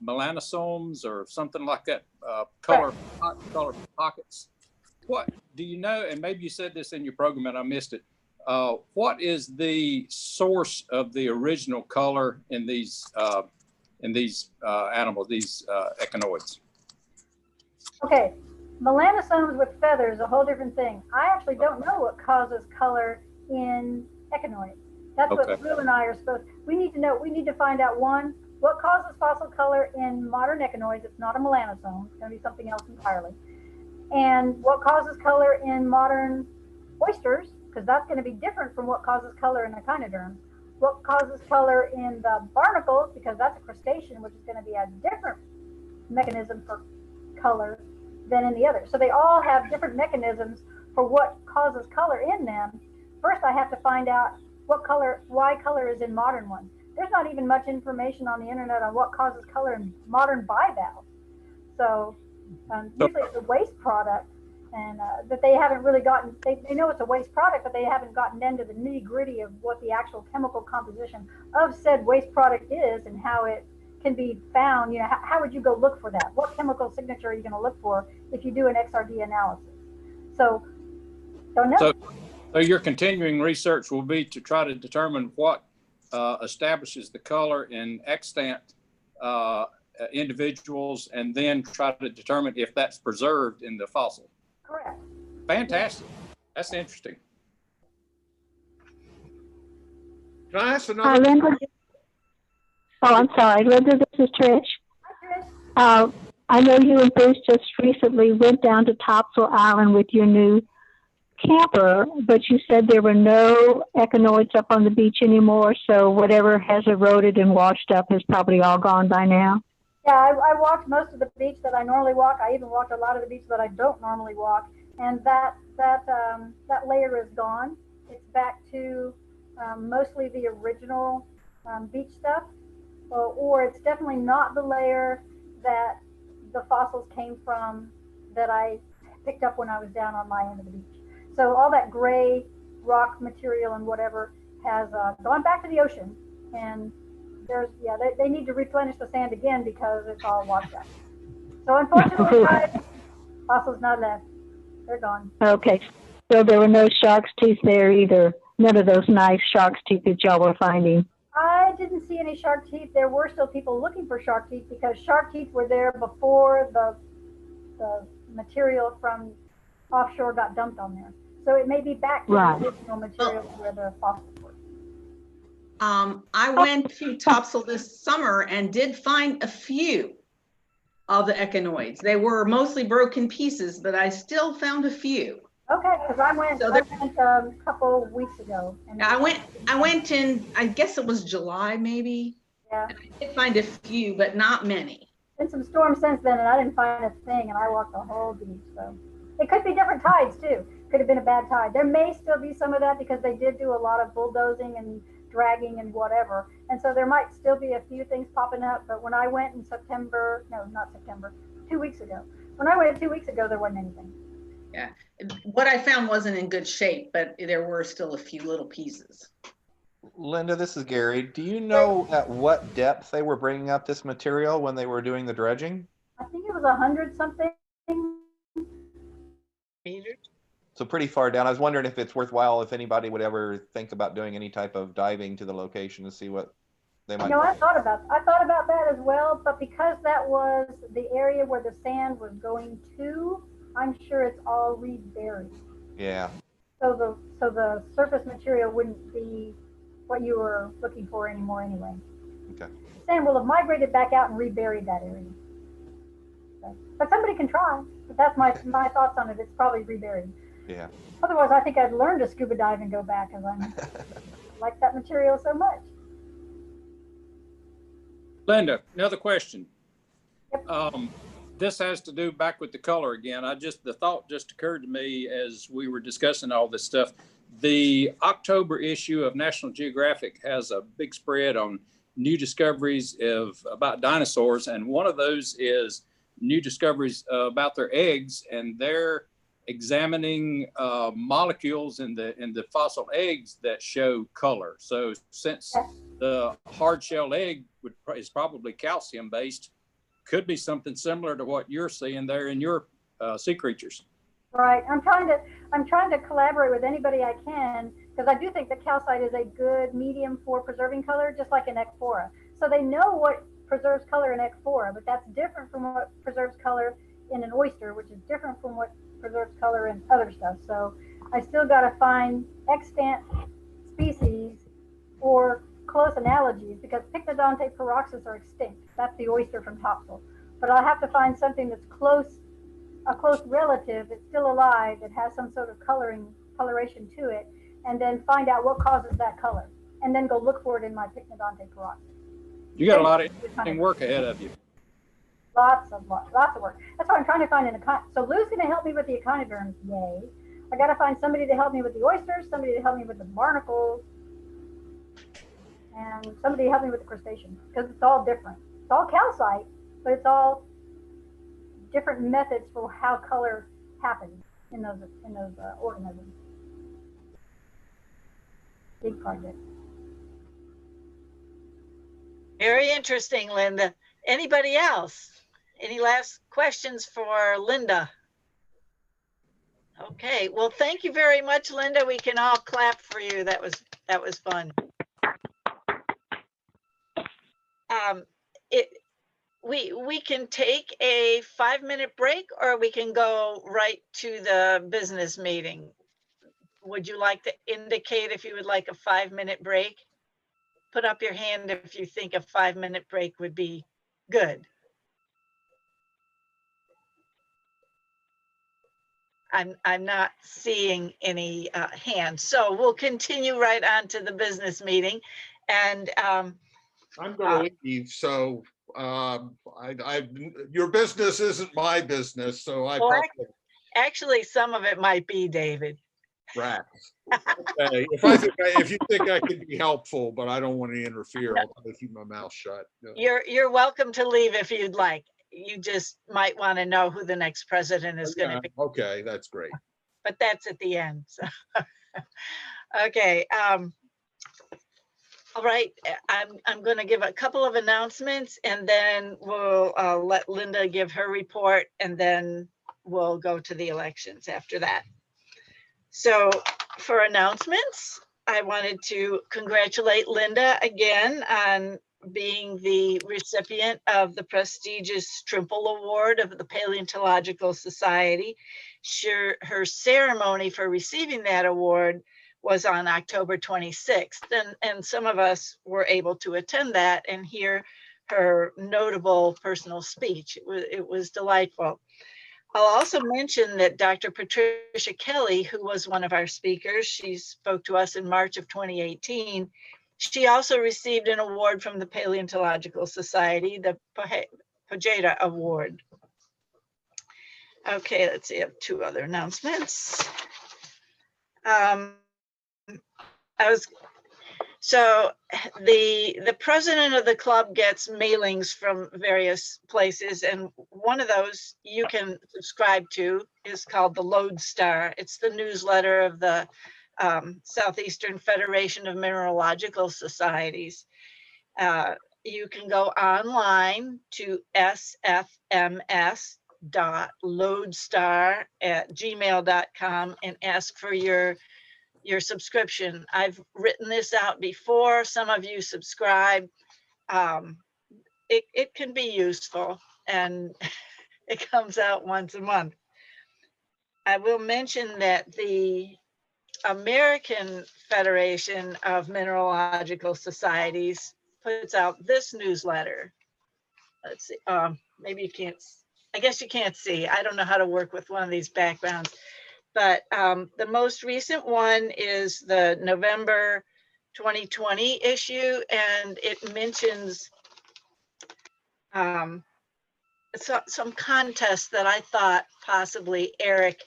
E: melanosomes or something like that, color pockets. What do you know, and maybe you said this in your program and I missed it, what is the source of the original color in these animals, these echinoids?
B: Okay, melanosomes with feathers, a whole different thing. I actually don't know what causes color in echinoids. That's
E: Okay.
B: what Lou and I are supposed, we need to find out, one, what causes fossil color in modern echinoids. It's not a melanosome, it's gonna be something else entirely. And what causes color in modern oysters, because that's gonna be different from what causes color in echinoderms. What causes color in the barnacles, because that's a crustacean, which is gonna be a different mechanism for color than in the others. So they all have different mechanisms for what causes color in them. First, I have to find out why color is in modern ones. There's not even much information on the internet on what causes color in modern bivalves. So usually it's a waste product, and that they haven't really gotten, they know it's a waste product, but they haven't gotten into the nitty gritty of what the actual chemical composition of said waste product is and how it can be found. How would you go look for that? What chemical signature are you going to look for if you do an XRD analysis? So, don't know.
E: So your continuing research will be to try to determine what establishes the color in extant individuals, and then try to determine if that's preserved in the fossil.
B: Correct.
E: Fantastic. That's interesting.
D: Can I ask another?
F: Linda. Oh, I'm sorry. Linda, this is Trish.
B: Hi, Trish.
F: I know you and Bruce just recently went down to Topsail Island with your new camper, but you said there were no echinoids up on the beach anymore, so whatever has eroded and washed up is probably all gone by now.
B: Yeah, I walked most of the beach that I normally walk. I even walked a lot of the beach that I don't normally walk, and that layer is gone. It's back to mostly the original beach stuff, or it's definitely not the layer that the fossils came from that I picked up when I was down on my end of the beach. So all that gray rock material and whatever has gone back to the ocean, and they need to replenish the sand again because it's all washed out. So unfortunately, guys, fossils not left. They're gone.
F: Okay, so there were no shark's teeth there either. None of those nice shark's teeth that y'all were finding.
B: I didn't see any shark teeth. There were still people looking for shark teeth because shark teeth were there before the material from offshore got dumped on there. So it may be back to the original material where the fossils were.
G: I went to Topsail this summer and did find a few of the echinoids. They were mostly broken pieces, but I still found a few.
B: Okay, because I went a couple weeks ago. And
G: I went in, I guess it was July maybe.
B: Yeah.
G: And I did find a few, but not many.
B: Been some storms since then, and I didn't find a thing, and I walked the whole beach. So it could be different tides too. Could have been a bad tide. There may still be some of that because they did do a lot of bulldozing and dragging and whatever, and so there might still be a few things popping up. But when I went in September, no, not September, 2 weeks ago. When I went 2 weeks ago, there wasn't anything.
G: Yeah, what I found wasn't in good shape, but there were still a few little pieces.
H: Linda, this is Gary. Do you know at what depth they were bringing up this material when they were doing the dredging?
B: I think it was 100 something.
A: Meters?
H: So pretty far down. I was wondering if it's worthwhile, if anybody would ever think about doing any type of diving to the location to see what they might.
B: I thought about that as well, but because that was the area where the sand was going to, I'm sure it's all reburied.
H: Yeah.
B: So the surface material wouldn't be what you were looking for anymore anyway.
H: Okay.
B: Sand will have migrated back out and reburied that area. So, but somebody can try. But that's my thoughts on it. It's probably reburied.
H: Yeah.
B: Otherwise, I think I'd learn to scuba dive and go back because I like that material so much.
E: Linda, another question.
B: Yep.
E: This has to do back with the color again. The thought just occurred to me as we were discussing all this stuff. The October issue of National Geographic has a big spread on new discoveries about dinosaurs, and one of those is new discoveries about their eggs, and they're examining molecules in the fossil eggs that show color. So since the hard-shelled egg is probably calcium based, could be something similar to what you're seeing there in your sea creatures.
B: Right. I'm trying to collaborate with anybody I can because I do think that calcite is a good medium for preserving color, just like in ecphora. So they know what preserves color in ecphora, but that's different from what preserves color in an oyster, which is different from what preserves color in other stuff. So I still got to find extant species or close analogies because Pycnodonte paroxys are extinct. That's the oyster from Topsail. But I'll have to find something that's a close relative that's still alive that has some sort of coloration to it, and then find out what causes that color, and then go look for it in my Pycnodonte paroxys.
E: You got a lot of interesting work ahead of you.
B: Lots of work. That's what I'm trying to find in so Lou's going to help me with the Echinoderms, yay. I got to find somebody to help me with the oysters, somebody to help me with the barnacles, and somebody to help me with the crustaceans, because it's all different. It's all calcite, but it's all different methods for how color happens in those organisms. Big project.
A: Very interesting, Linda. Anybody else? Any last questions for Linda? Okay, well, thank you very much, Linda. We can all clap for you. That was fun. We can take a 5-minute break, or we can go right to the business meeting. Would you like to indicate if you would like a 5-minute break? Put up your hand if you think a 5-minute break would be good. I'm not seeing any hands, so we'll continue right on to the business meeting. And
D: I'm going to leave, so your business isn't my business, so I
A: well,
D: probably
A: actually, some of it might be, David.
D: rats. Okay. If you think I can be helpful, but I don't want to interfere, I'll try to keep my mouth shut.
A: You're welcome to leave if you'd like. You just might want to know who the next president is going to be.
D: Okay, that's great.
A: But that's at the end. So. Okay. All right. I'm going to give a couple of announcements, and then we'll let Linda give her report, and then we'll go to the elections after that. So for announcements, I wanted to congratulate Linda again on being the recipient of the prestigious Trimble Award of the Paleontological Society. Her ceremony for receiving that award was on October 26th, and some of us were able to attend that and hear her notable personal speech. It was delightful. I'll also mention that Dr. Patricia Kelly, who was one of our speakers, she spoke to us in March of 2018. She also received an award from the Paleontological Society, the Pojeda Award. Okay, let's see, I have 2 other announcements. So the president of the club gets mailings from various places, and one of those you can subscribe to is called the Lodestar. It's the newsletter of the Southeastern Federation of Mineralogical Societies. You can go online to sfms.lodestar@gmail.com and ask for your subscription. I've written this out before. Some of you subscribe. It can be useful, and it comes out once a month. I will mention that the American Federation of Mineralogical Societies puts out this newsletter. Let's see, maybe you can't, I guess you can't see. I don't know how to work with one of these backgrounds, but the most recent one is the November 2020 issue, and it mentions some contests that I thought possibly Eric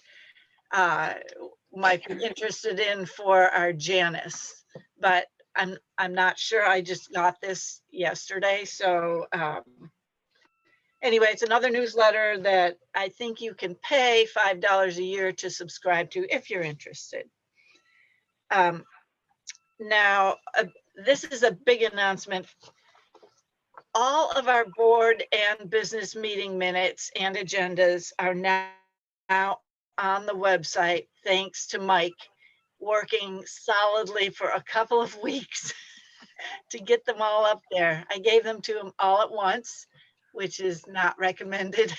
A: might be interested in for our Janus, but I'm not sure. I just got this yesterday. So anyway, it's another newsletter that I think you can pay $5 a year to subscribe to if you're interested. Now, this is a big announcement. All of our board and business meeting minutes and agendas are now on the website, thanks to Mike working solidly for a couple of weeks to get them all up there. I gave them to him all at once, which is not recommended,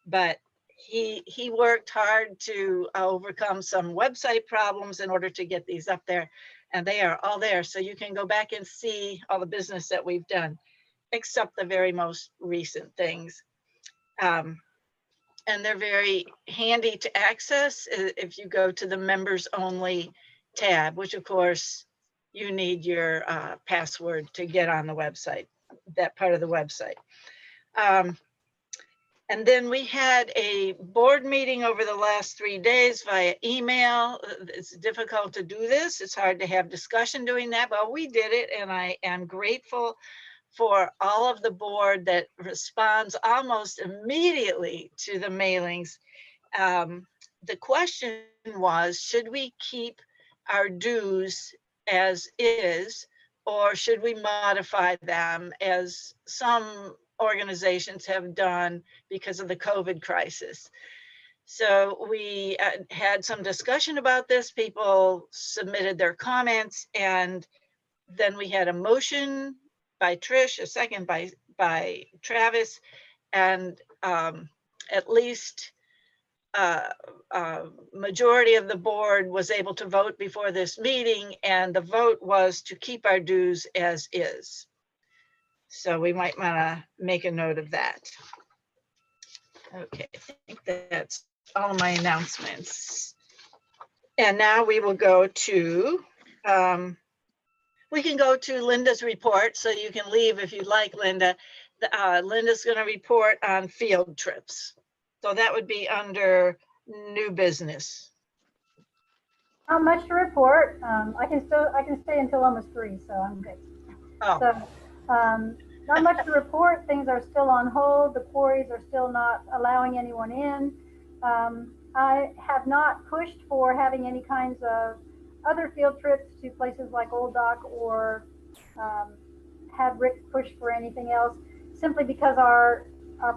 A: but he worked hard to overcome some website problems in order to get these up there, and they are all there. So you can go back and see all the business that we've done, except the very most recent things. And they're very handy to access if you go to the members only tab, which of course you need your password to get on the website, that part of the website. And then we had a board meeting over the last 3 days via email. It's difficult to do this. It's hard to have discussion doing that, but we did it, and I am grateful for all of the board that responds almost immediately to the mailings. The question was, should we keep our dues as is, or should we modify them, as some organizations have done because of the COVID crisis? So we had some discussion about this. People submitted their comments, and then we had a motion by Trish, a second by Travis, and at least majority of the board was able to vote before this meeting, and the vote was to keep our dues as is. So we might want to make a note of that. Okay, I think that's all my announcements. And now we will go to, we can go to Linda's report, so you can leave if you'd like, Linda. Linda's going to report on field trips. So that would be under new business.
B: Not much to report. I can stay until almost 3, so I'm good.
A: Oh.
B: So not much to report. Things are still on hold. The quarries are still not allowing anyone in. I have not pushed for having any kinds of other field trips to places like Old Dock or had Rick push for anything else, simply because our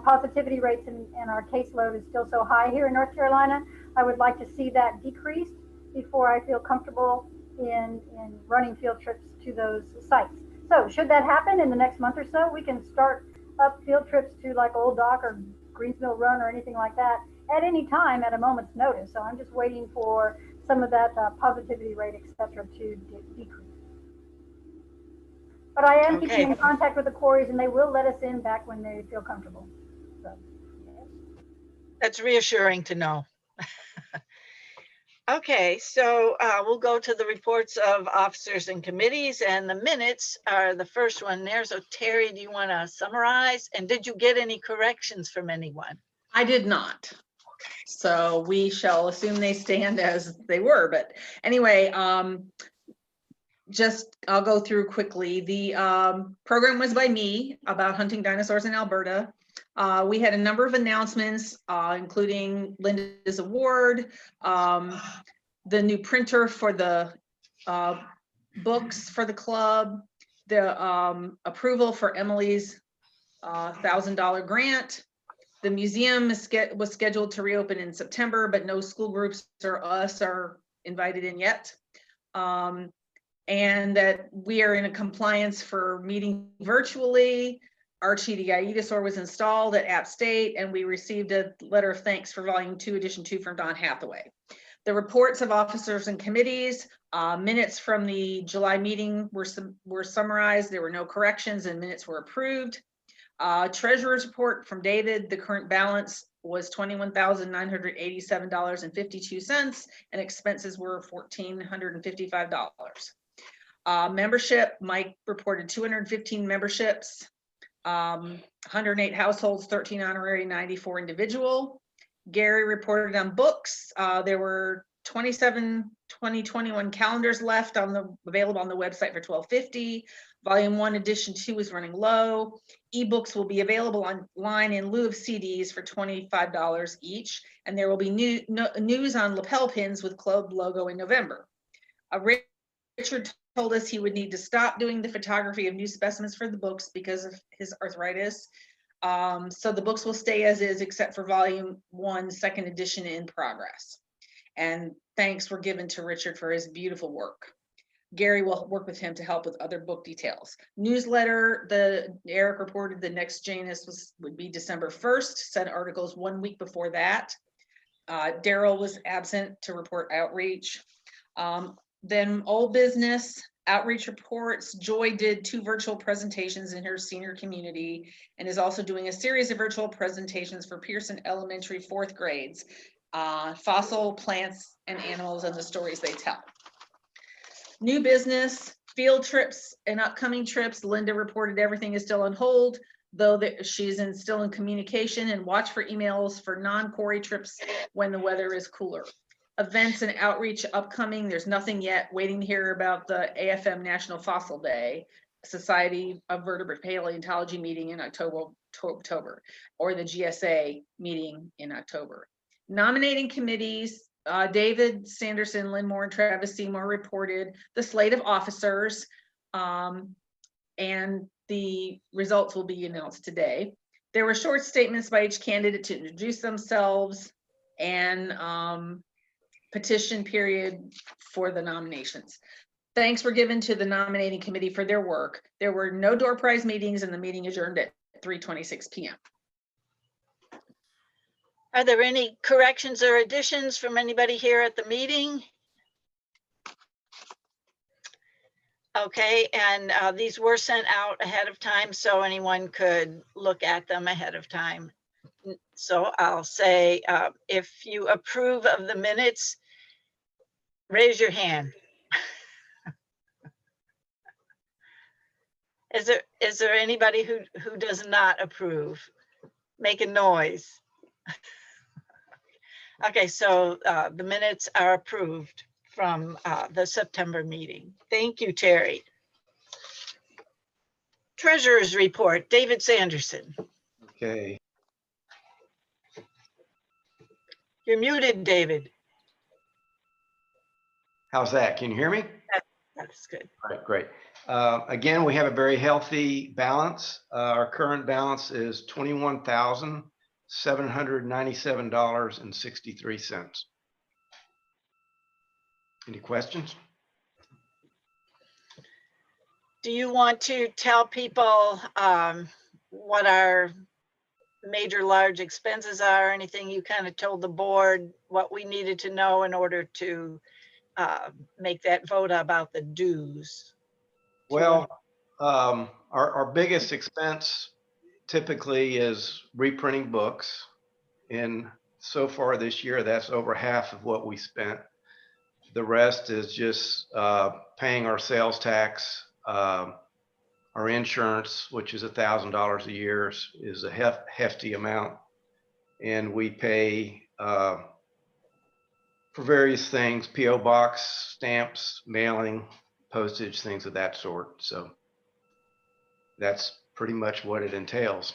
B: positivity rates and our caseload is still so high here in North Carolina. I would like to see that decreased before I feel comfortable in running field trips to those sites. So should that happen in the next month or so, we can start up field trips to like Old Dock or Greensmill Run or anything like that at any time at a moment's notice. So I'm just waiting for some of that positivity rate, et cetera, to decrease. But I am keeping in contact with the quarries, and they will let us in back when they feel comfortable. So, yeah.
A: That's reassuring to know. Okay, so we'll go to the reports of officers and committees, and the minutes are the first one there. So Terry, do you want to summarize? And did you get any corrections from anyone?
G: I did not. So we shall assume they stand as they were. But anyway, just I'll go through quickly. The program was by me about hunting dinosaurs in Alberta. We had a number of announcements, including Linda's award, the new printer for the books for the club, the approval for Emily's $1,000 grant. The museum was scheduled to reopen in September, but no school groups or us are invited in yet. And that we are in a compliance for meeting virtually. Archie the Aedosaur was installed at App State, and we received a letter of thanks for Volume 2, Edition 2 from Don Hathaway. The reports of officers and committees, minutes from the July meeting were summarized. There were no corrections and minutes were approved. Treasurer's report from David, the current balance was $21,987.52 and expenses were $1,455. Membership, Mike reported 215 memberships, 108 households, 13 honorary, 94 individual. Gary reported on books. There were 27 2021 calendars left available on the website for $12.50. Volume 1, Edition 2 is running low. Ebooks will be available online in lieu of CDs for $25 each, and there will be news on lapel pins with club logo in November. Richard told us he would need to stop doing the photography of new specimens for the books because of his arthritis. So the books will stay as is, except for Volume 1, second edition in progress. And thanks were given to Richard for his beautiful work. Gary will work with him to help with other book details. Newsletter, Eric reported the next Janus would be December 1st, sent articles 1 week before that. Daryl was absent to report outreach. Then old business, outreach reports. Joy did 2 virtual presentations in her senior community and is also doing a series of virtual presentations for Pearson Elementary 4th grades, fossil plants and animals and the stories they tell. New business, field trips and upcoming trips. Linda reported everything is still on hold, though she's still in communication, and watch for emails for non-quarry trips when the weather is cooler. Events and outreach upcoming, there's nothing yet. Waiting to hear about the AFM National Fossil Day, Society of Vertebrate Paleontology meeting in October, or the GSA meeting in October. Nominating committees, David Sanderson, Lynn Moore, and Travis Seymour reported the slate of officers, and the results will be announced today. There were short statements by each candidate to introduce themselves. and petition period for the nominations. Thanks were given to the nominating committee for their work. There were no door prize meetings, and the meeting adjourned at 3:26 p.m.
A: Are there any corrections or additions from anybody here at the meeting? Okay, and these were sent out ahead of time, so anyone could look at them ahead of time. So I'll say, if you approve of the minutes, raise your hand. Is there anybody who does not approve? Make a noise. Okay, so the minutes are approved from the September meeting. Thank you, Terry. Treasurer's report, David Sanderson.
I: Okay,
A: You're muted, David.
I: how's that? Can you hear me?
A: That's good.
I: All right, great. Again, we have a very healthy balance. Our current balance is $21,797.63. Any questions?
A: Do you want to tell people what our major large expenses are? Anything you kind of told the board what we needed to know in order to make that vote about the dues?
I: Well, our biggest expense typically is reprinting books. And so far this year, that's over half of what we spent. The rest is just paying our sales tax. Our insurance, which is $1,000 a year, is a hefty amount. And we pay for various things, P.O. box, stamps, mailing, postage, things of that sort. So that's pretty much what it entails.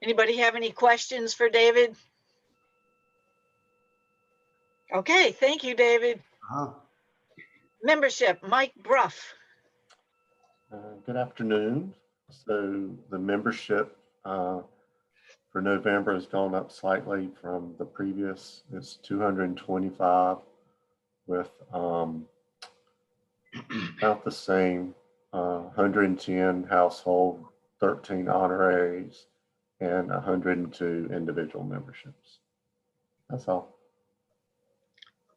A: Anybody have any questions for David? Okay, thank you, David. Membership, Mike Bruff.
C: Good afternoon. So the membership for November has gone up slightly from the previous. It's 225 with about the same 110 household, 13 honoraries, and 102 individual memberships. That's all.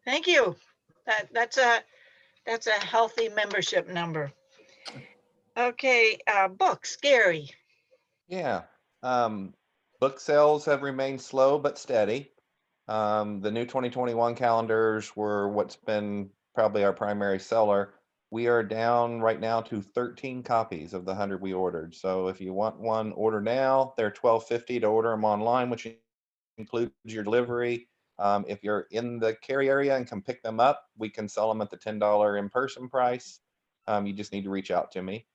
A: Thank you. That's a healthy membership number. Okay, books, Gary.
H: Yeah. Book sales have remained slow but steady. The new 2021 calendars were what's been probably our primary seller. We are down right now to 13 copies of the 100 we ordered. So if you want one, order now. They're $12.50 to order them online, which includes your delivery. If you're in the Cary area and can pick them up, we can sell them at the $10 in-person price. You just need to reach out to me.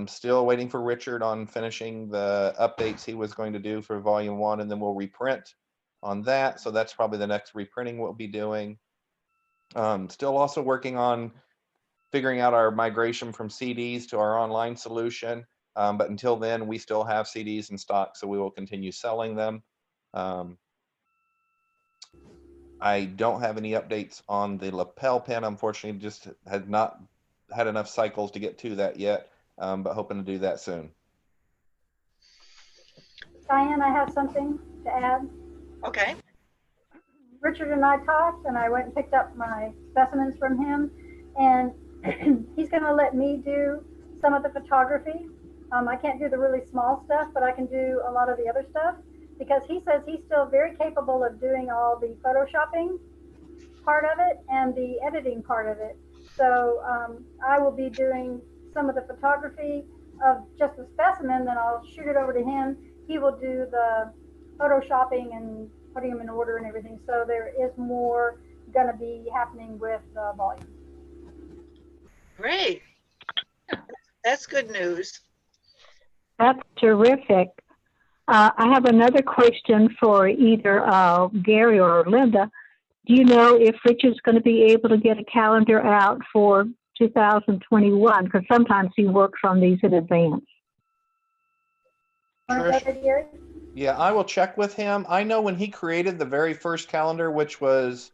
H: Still waiting for Richard on finishing the updates he was going to do for volume 1, and then we'll reprint on that. So that's probably the next reprinting we'll be doing. Still also working on figuring out our migration from CDs to our online solution. But until then, we still have CDs in stock, so we will continue selling them. I don't have any updates on the lapel pen. Unfortunately, just had not had enough cycles to get to that yet, but hoping to do that soon.
B: Diane, I have something to add.
A: Okay.
B: Richard and I talked, and I went and picked up my specimens from him, and he's going to let me do some of the photography. I can't do the really small stuff, but I can do a lot of the other stuff, because he says he's still very capable of doing all the photoshopping part of it and the editing part of it. So I will be doing some of the photography of just the specimen, then I'll shoot it over to him. He will do the photoshopping and putting them in order and everything. So there is more going to be happening with the volume.
A: Great. That's good news.
F: That's terrific. I have another question for either Gary or Linda. Do you know if Richard's going to be able to get a calendar out for 2021? Because sometimes he works on these in advance.
B: Want to say that, Gary?
H: Yeah, I will check with him. I know when he created the very first calendar, which was,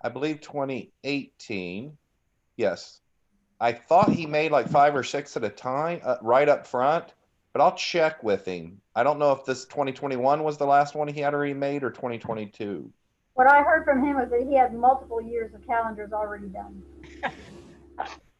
H: I believe, 2018. Yes. I thought he made like 5 or 6 at a time, right up front, but I'll check with him. I don't know if this 2021 was the last one he had already made or 2022.
B: What I heard from him was that he had multiple years of calendars already done.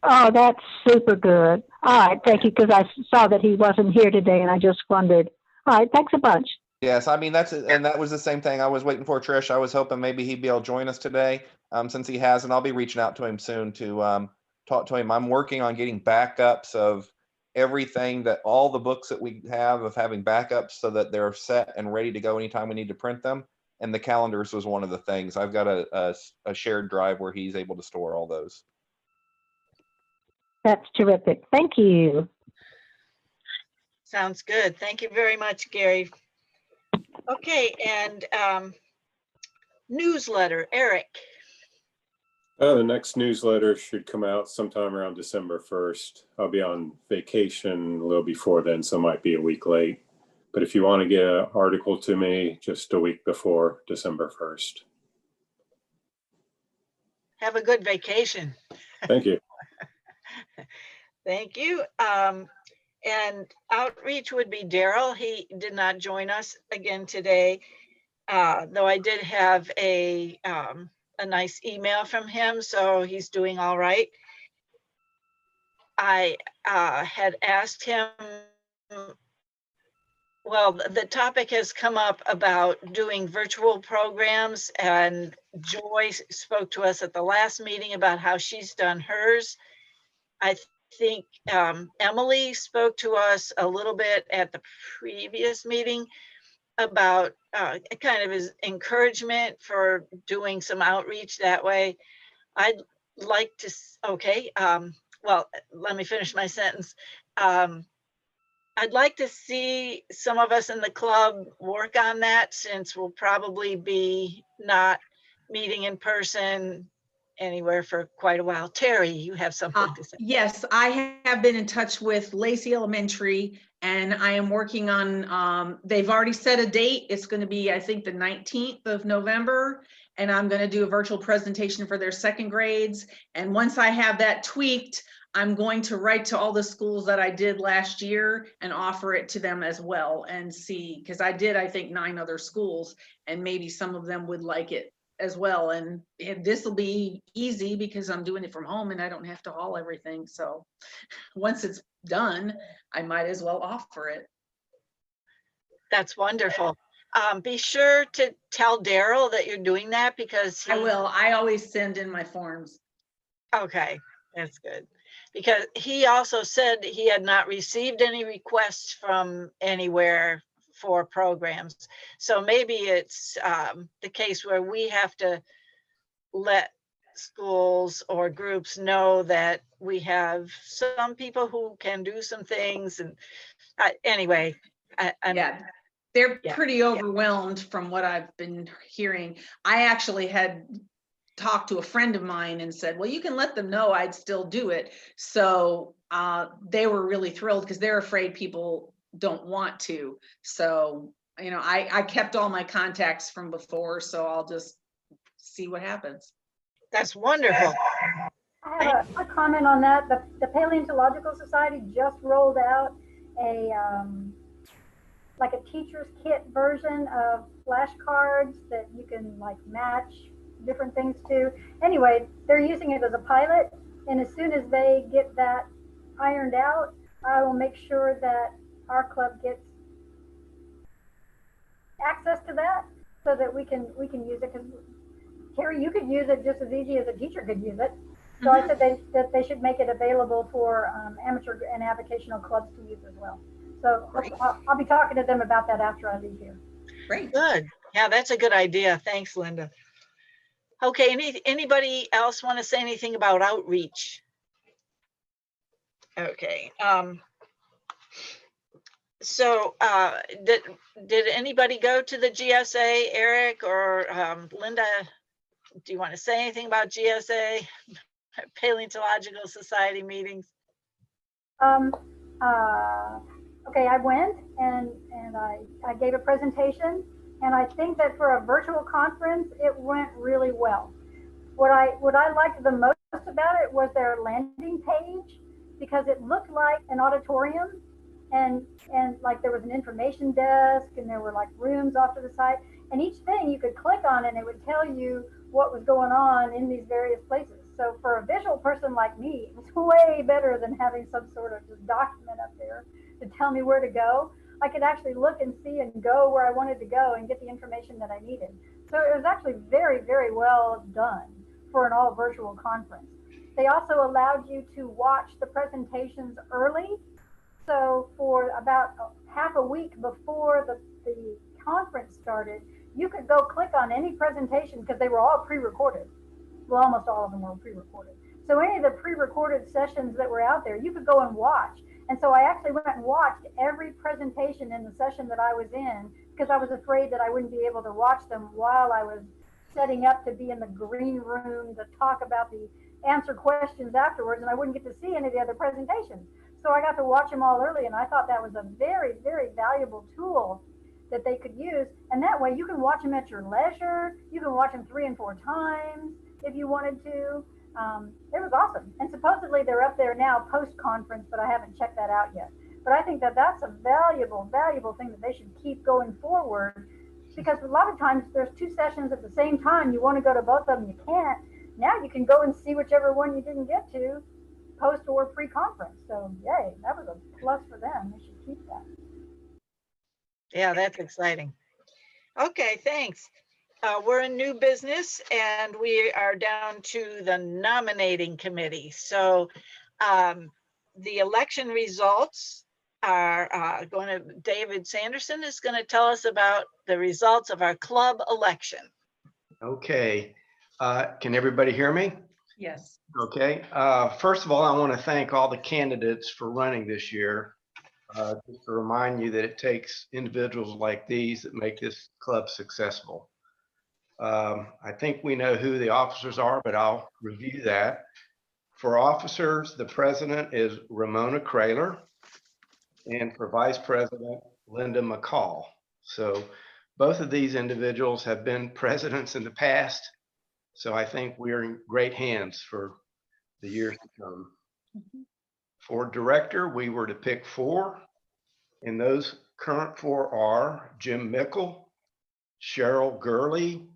F: Oh, that's super good. All right, thank you, because I saw that he wasn't here today, and I just wondered. All right, thanks a bunch.
H: Yes, I mean and that was the same thing I was waiting for, Trish. I was hoping maybe he'd be able to join us today, since he hasn't. I'll be reaching out to him soon to talk to him. I'm working on getting backups of everything, that all the books that we have, of having backups so that they're set and ready to go anytime we need to print them. And the calendars was one of the things. I've got a shared drive where he's able to store all those.
F: That's terrific. Thank you.
A: Sounds good. Thank you very much, Gary. Okay, and newsletter, Eric.
J: The next newsletter should come out sometime around December 1st. I'll be on vacation a little before then, so it might be a week late. But if you want to get an article to me, just a week before December 1st.
A: Have a good vacation.
J: Thank you.
A: Thank you. And outreach would be Daryl. He did not join us again today, though I did have a nice email from him, so he's doing all right. I had asked him, well, the topic has come up about doing virtual programs, and Joy spoke to us at the last meeting about how she's done hers. I think Emily spoke to us a little bit at the previous meeting about kind of his encouragement for doing some outreach that way. I'd like to, okay, well, let me finish my sentence. I'd like to see some of us in the club work on that, since we'll probably be not meeting in person anywhere for quite a while. Terry, you have something to say.
G: Yes, I have been in touch with Lacey Elementary, and I am working on, they've already set a date. It's going to be, I think, the 19th of November, and I'm going to do a virtual presentation for their second grades. And once I have that tweaked, I'm going to write to all the schools that I did last year and offer it to them as well, and see, because I did, I think, 9 other schools, and maybe some of them would like it as well. And this will be easy because I'm doing it from home and I don't have to haul everything. So once it's done, I might as well offer it.
A: That's wonderful. Be sure to tell Daryl that you're doing that, because
G: I will. I always send in my forms.
A: Okay, that's good. Because he also said he had not received any requests from anywhere for programs. So maybe it's the case where we have to let schools or groups know that we have some people who can do some things. And anyway,
G: yeah, they're pretty overwhelmed from what I've been hearing. I actually had talked to a friend of mine and said, well, you can let them know I'd still do it. So they were really thrilled, because they're afraid people don't want to. So, you know, I kept all my contacts from before, so I'll just see what happens.
A: That's wonderful.
B: I have a comment on that. The Paleontological Society just rolled out a like a teacher's kit version of flashcards that you can like match different things to. Anyway, they're using it as a pilot, and as soon as they get that ironed out, I will make sure that our club gets access to that so that we can use it. Because Terry, you could use it just as easy as a teacher could use it. So I said that they should make it available for amateur and avocational clubs to use as well. So I'll be talking to them about that after I leave here.
G: Great.
A: Good. Yeah, that's a good idea. Thanks, Linda. Okay, anybody else want to say anything about outreach? Okay. So did anybody go to the GSA, Eric or Linda? Do you want to say anything about GSA, Paleontological Society meetings?
B: okay, I went and I gave a presentation, and I think that for a virtual conference, it went really well. What I liked the most about it was their landing page, because it looked like an auditorium, and like there was an information desk, and there were like rooms off to the side, and each thing you could click on and it would tell you what was going on in these various places. So for a visual person like me, it was way better than having some sort of just document up there to tell me where to go. I could actually look and see and go where I wanted to go and get the information that I needed. So it was actually very, very well done for an all virtual conference. They also allowed you to watch the presentations early. So for about half a week before the conference started, you could go click on any presentation, because they were all pre-recorded. Well, almost all of them were pre-recorded. So any of the pre-recorded sessions that were out there, you could go and watch. And so I actually went and watched every presentation in the session that I was in, because I was afraid that I wouldn't be able to watch them while I was setting up to be in the green room to talk about the answer questions afterwards, and I wouldn't get to see any of the other presentations. So I got to watch them all early, and I thought that was a very, very valuable tool that they could use. And that way you can watch them at your leisure. You can watch them 3 and 4 times if you wanted to. It was awesome. And supposedly they're up there now post-conference, but I haven't checked that out yet. But I think that that's a valuable, valuable thing that they should keep going forward, because a lot of times there's 2 sessions at the same time. You want to go to both of them, you can't. Now you can go and see whichever one you didn't get to, post or pre-conference. So yay, that was a plus for them. They should keep that.
A: Yeah, that's exciting. Okay, thanks. We're in new business, and we are down to the nominating committee. So the election results are David Sanderson is going to tell us about the results of our club election.
I: Okay. Can everybody hear me?
G: Yes.
I: Okay. First of all, I want to thank all the candidates for running this year. Just to remind you that it takes individuals like these that make this club successful. I think we know who the officers are, but I'll review that. For officers, the president is Ramona Kraler, and for vice president, Linda McCall. So both of these individuals have been presidents in the past. So I think we're in great hands for the years to come. For director, we were to pick 4, and those current 4 are Jim Mickle, Cheryl Gurley,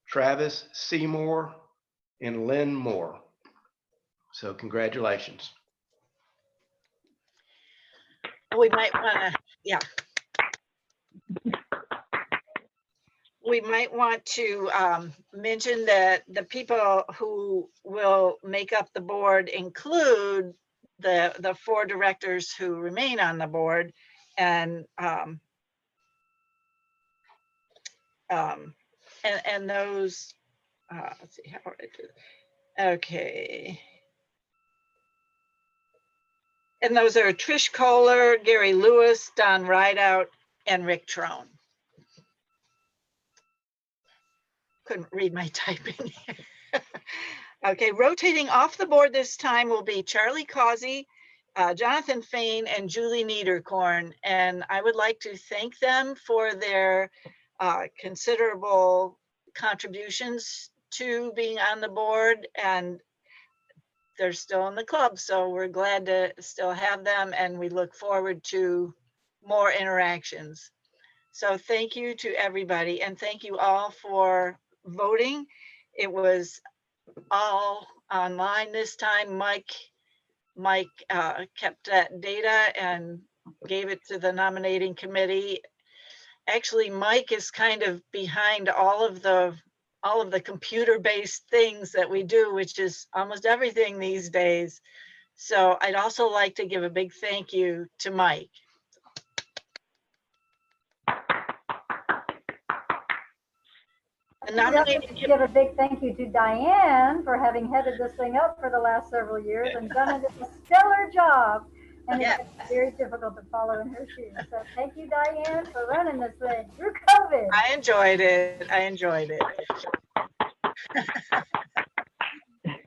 I: Travis Seymour, and Lynn Moore. So congratulations.
A: We might want to, yeah. We might want to mention that the people who will make up the board include the 4 directors who remain on the board, and those. Let's see how I do. Okay. And those are Trish Kohler, Gary Lewis, Don Rideout, and Rick Trone. Couldn't read my typing. Okay, rotating off the board this time will be Charlie Causey, Jonathan Fain, and Julie Niederkorn. And I would like to thank them for their considerable contributions to being on the board, and they're still in the club, so we're glad to still have them, and we look forward to more interactions. So thank you to everybody, and thank you all for voting. It was all online this time. Mike kept that data and gave it to the nominating committee. Actually, Mike is kind of behind all of the computer-based things that we do, which is almost everything these days. So I'd also like to give a big thank you to Mike.
B: I'd like to give a big thank you to Diane for having headed this thing up for the last several years and done a stellar job. And
A: Yeah.
B: It's very difficult to follow in her shoes. So thank you, Diane, for running this thing through COVID.
A: I enjoyed it. I enjoyed it.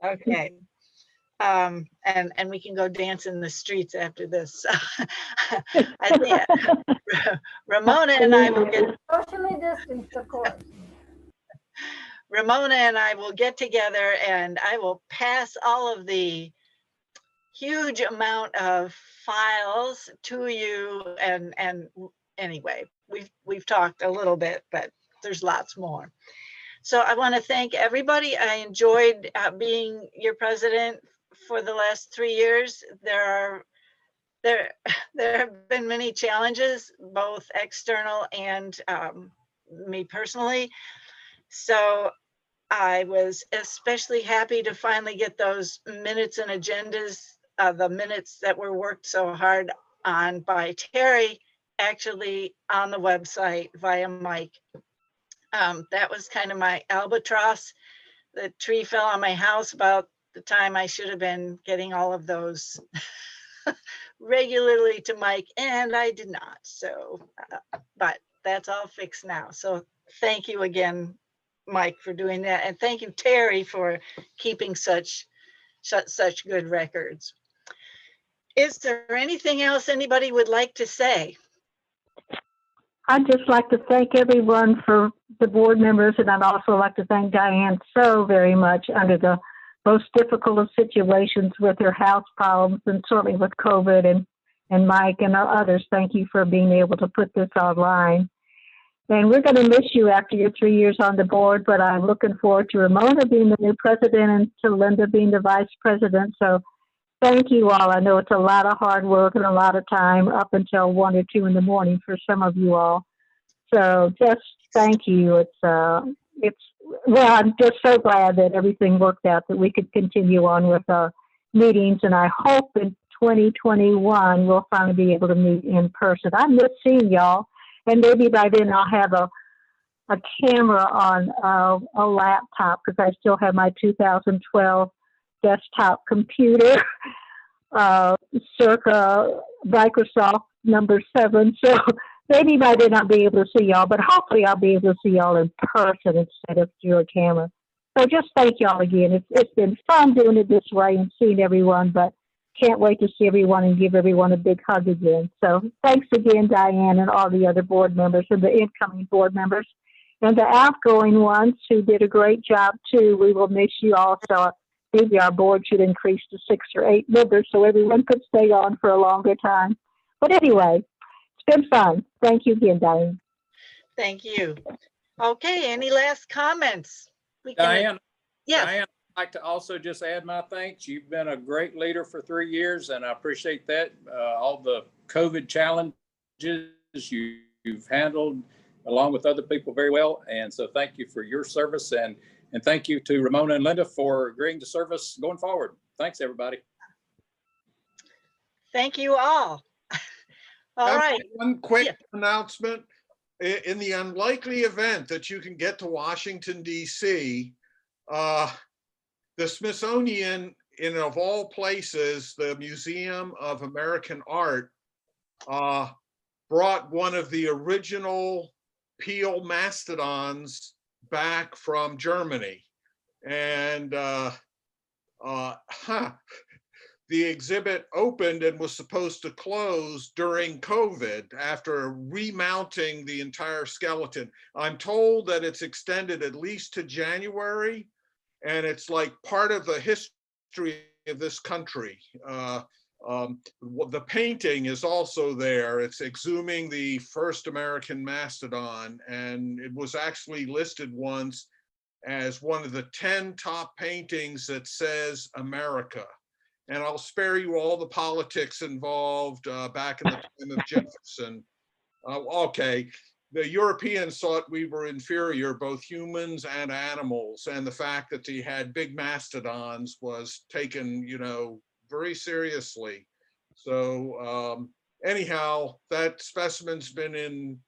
A: Okay. And we can go dance in the streets after this. I think Ramona and I will get
B: Socially distanced, of course.
A: Ramona and I will get together, and I will pass all of the huge amount of files to you. And anyway, we've talked a little bit, but there's lots more. So I want to thank everybody. I enjoyed being your president for the last 3 years. There have been many challenges, both external and me personally. So I was especially happy to finally get those minutes and agendas, the minutes that were worked so hard on by Terry, actually on the website via Mike. That was kind of my albatross. The tree fell on my house about the time I should have been getting all of those regularly to Mike, and I did not. So, but that's all fixed now. So thank you again, Mike, for doing that. And thank you, Terry, for keeping such good records. Is there anything else anybody would like to say?
F: I'd just like to thank everyone for the board members, and I'd also like to thank Diane so very much under the most difficult of situations with her house problems and certainly with COVID, and Mike and others. Thank you for being able to put this online. And we're going to miss you after your 3 years on the board, but I'm looking forward to Ramona being the new president and to Linda being the vice president. So thank you all. I know it's a lot of hard work and a lot of time up until 1 or 2 in the morning for some of you all. So just thank you. Well, I'm just so glad that everything worked out, that we could continue on with our meetings. And I hope in 2021, we'll finally be able to meet in person. I miss seeing y'all. And maybe by then I'll have a camera on a laptop, because I still have my 2012 desktop computer, circa Microsoft #7. So maybe by then I'll be able to see y'all, but hopefully I'll be able to see y'all in person instead of through a camera. So just thank y'all again. It's been fun doing it this way and seeing everyone, but can't wait to see everyone and give everyone a big hug again. So thanks again, Diane, and all the other board members and the incoming board members and the outgoing ones who did a great job too. We will miss you all. So maybe our board should increase to 6 or 8 members so everyone could stay on for a longer time. But anyway, it's been fun. Thank you again, Diane.
A: Thank you. Okay, any last comments?
E: Diane,
A: yes.
E: Diane, I'd like to also just add my thanks. You've been a great leader for 3 years, and I appreciate that. All the COVID challenges you've handled along with other people very well. And so thank you for your service, and thank you to Ramona and Linda for agreeing to serve us going forward. Thanks, everybody.
A: Thank you all. All right.
D: One quick announcement. In the unlikely event that you can get to Washington, D.C., the Smithsonian, of all places, the Museum of American Art, brought one of the original Peel mastodons back from Germany. And the exhibit opened and was supposed to close during COVID after remounting the entire skeleton. I'm told that it's extended at least to January, and it's like part of the history of this country. The painting is also there. It's exhuming the first American mastodon, and it was actually listed once as one of the 10 top paintings that says America. And I'll spare you all the politics involved back in the time of Jefferson. Okay, the Europeans thought we were inferior, both humans and animals, and the fact that they had big mastodons was taken, very seriously. So anyhow, that specimen's been in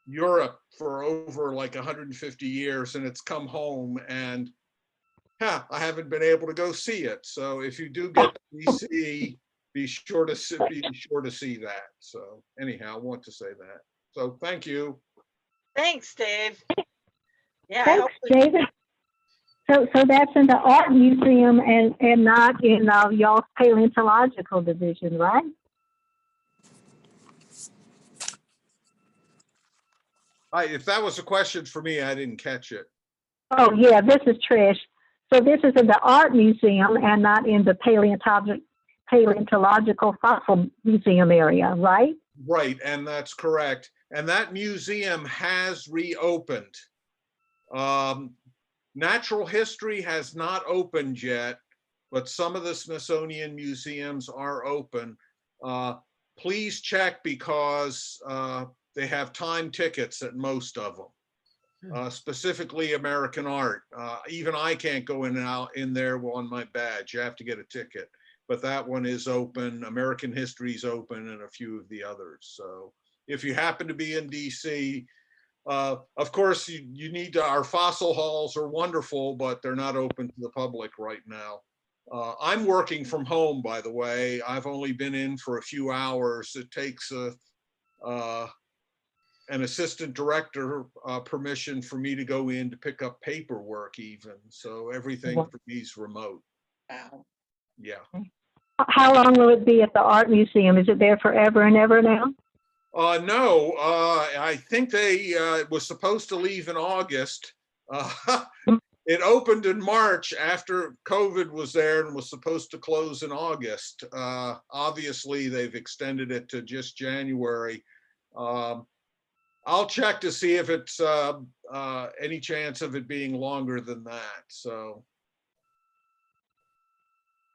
D: Europe for over like 150 years, and it's come home, and I haven't been able to go see it. So if you do get to DC, be sure to see that. So anyhow, I want to say that. So thank you.
A: Thanks, Dave. Yeah,
F: Thanks, David. So that's in the art museum and not in y'all's paleontological division, right?
D: If that was a question for me, I didn't catch it.
F: Oh yeah, this is Trish. So this is in the art museum and not in the paleontological fossil museum area, right?
D: Right, and that's correct. And that museum has reopened. Natural history has not opened yet, but some of the Smithsonian museums are open. Please check because they have time tickets at most of them, specifically American art. Even I can't go in and out in there on my badge. You have to get a ticket, but that one is open. American history is open and a few of the others. So if you happen to be in DC, of course, you need to, our fossil halls are wonderful, but they're not open to the public right now. I'm working from home, by the way. I've only been in for a few hours. It takes an assistant director permission for me to go in to pick up paperwork even. So everything for me is remote.
G: Wow.
D: Yeah.
F: How long will it be at the art museum? Is it there forever and ever now?
D: No, I think it was supposed to leave in August. It opened in March after COVID was there and was supposed to close in August. Obviously, they've extended it to just January. I'll check to see if it's any chance of it being longer than that. So.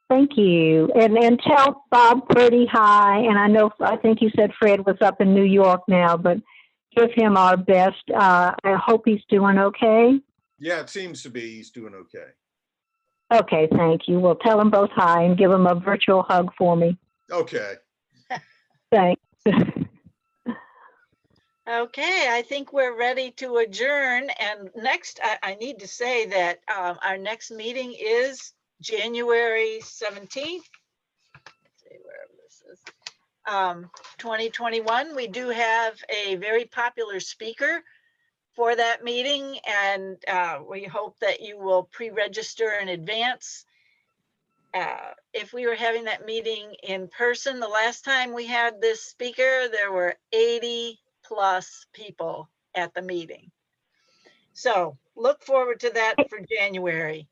F: Thank you. And tell Bob pretty hi. And I think you said Fred was up in New York now, but give him our best. I hope he's doing okay.
D: Yeah, it seems to be he's doing okay.
F: Okay, thank you. Well, tell them both hi and give them a virtual hug for me.
D: Okay.
F: Thanks.
A: Okay, I think we're ready to adjourn. And next, I need to say that our next meeting is January 17th. Let's see where this is. 2021. We do have a very popular speaker for that meeting, and we hope that you will pre-register in advance. If we were having that meeting in person, the last time we had this speaker, there were 80 plus people at the meeting. So look forward to that for January.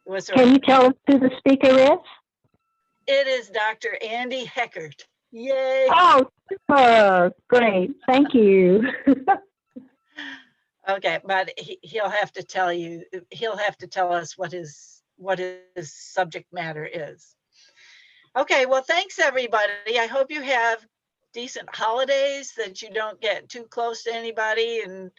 F: Can you tell us who the speaker is?
A: It is Dr. Andy Heckert. Yay.
F: Oh, super. Great. Thank you.
A: Okay, but he'll have to tell you, he'll have to tell us what his subject matter is. Okay, well, thanks everybody. I hope you have decent holidays, that you don't get too close to anybody, and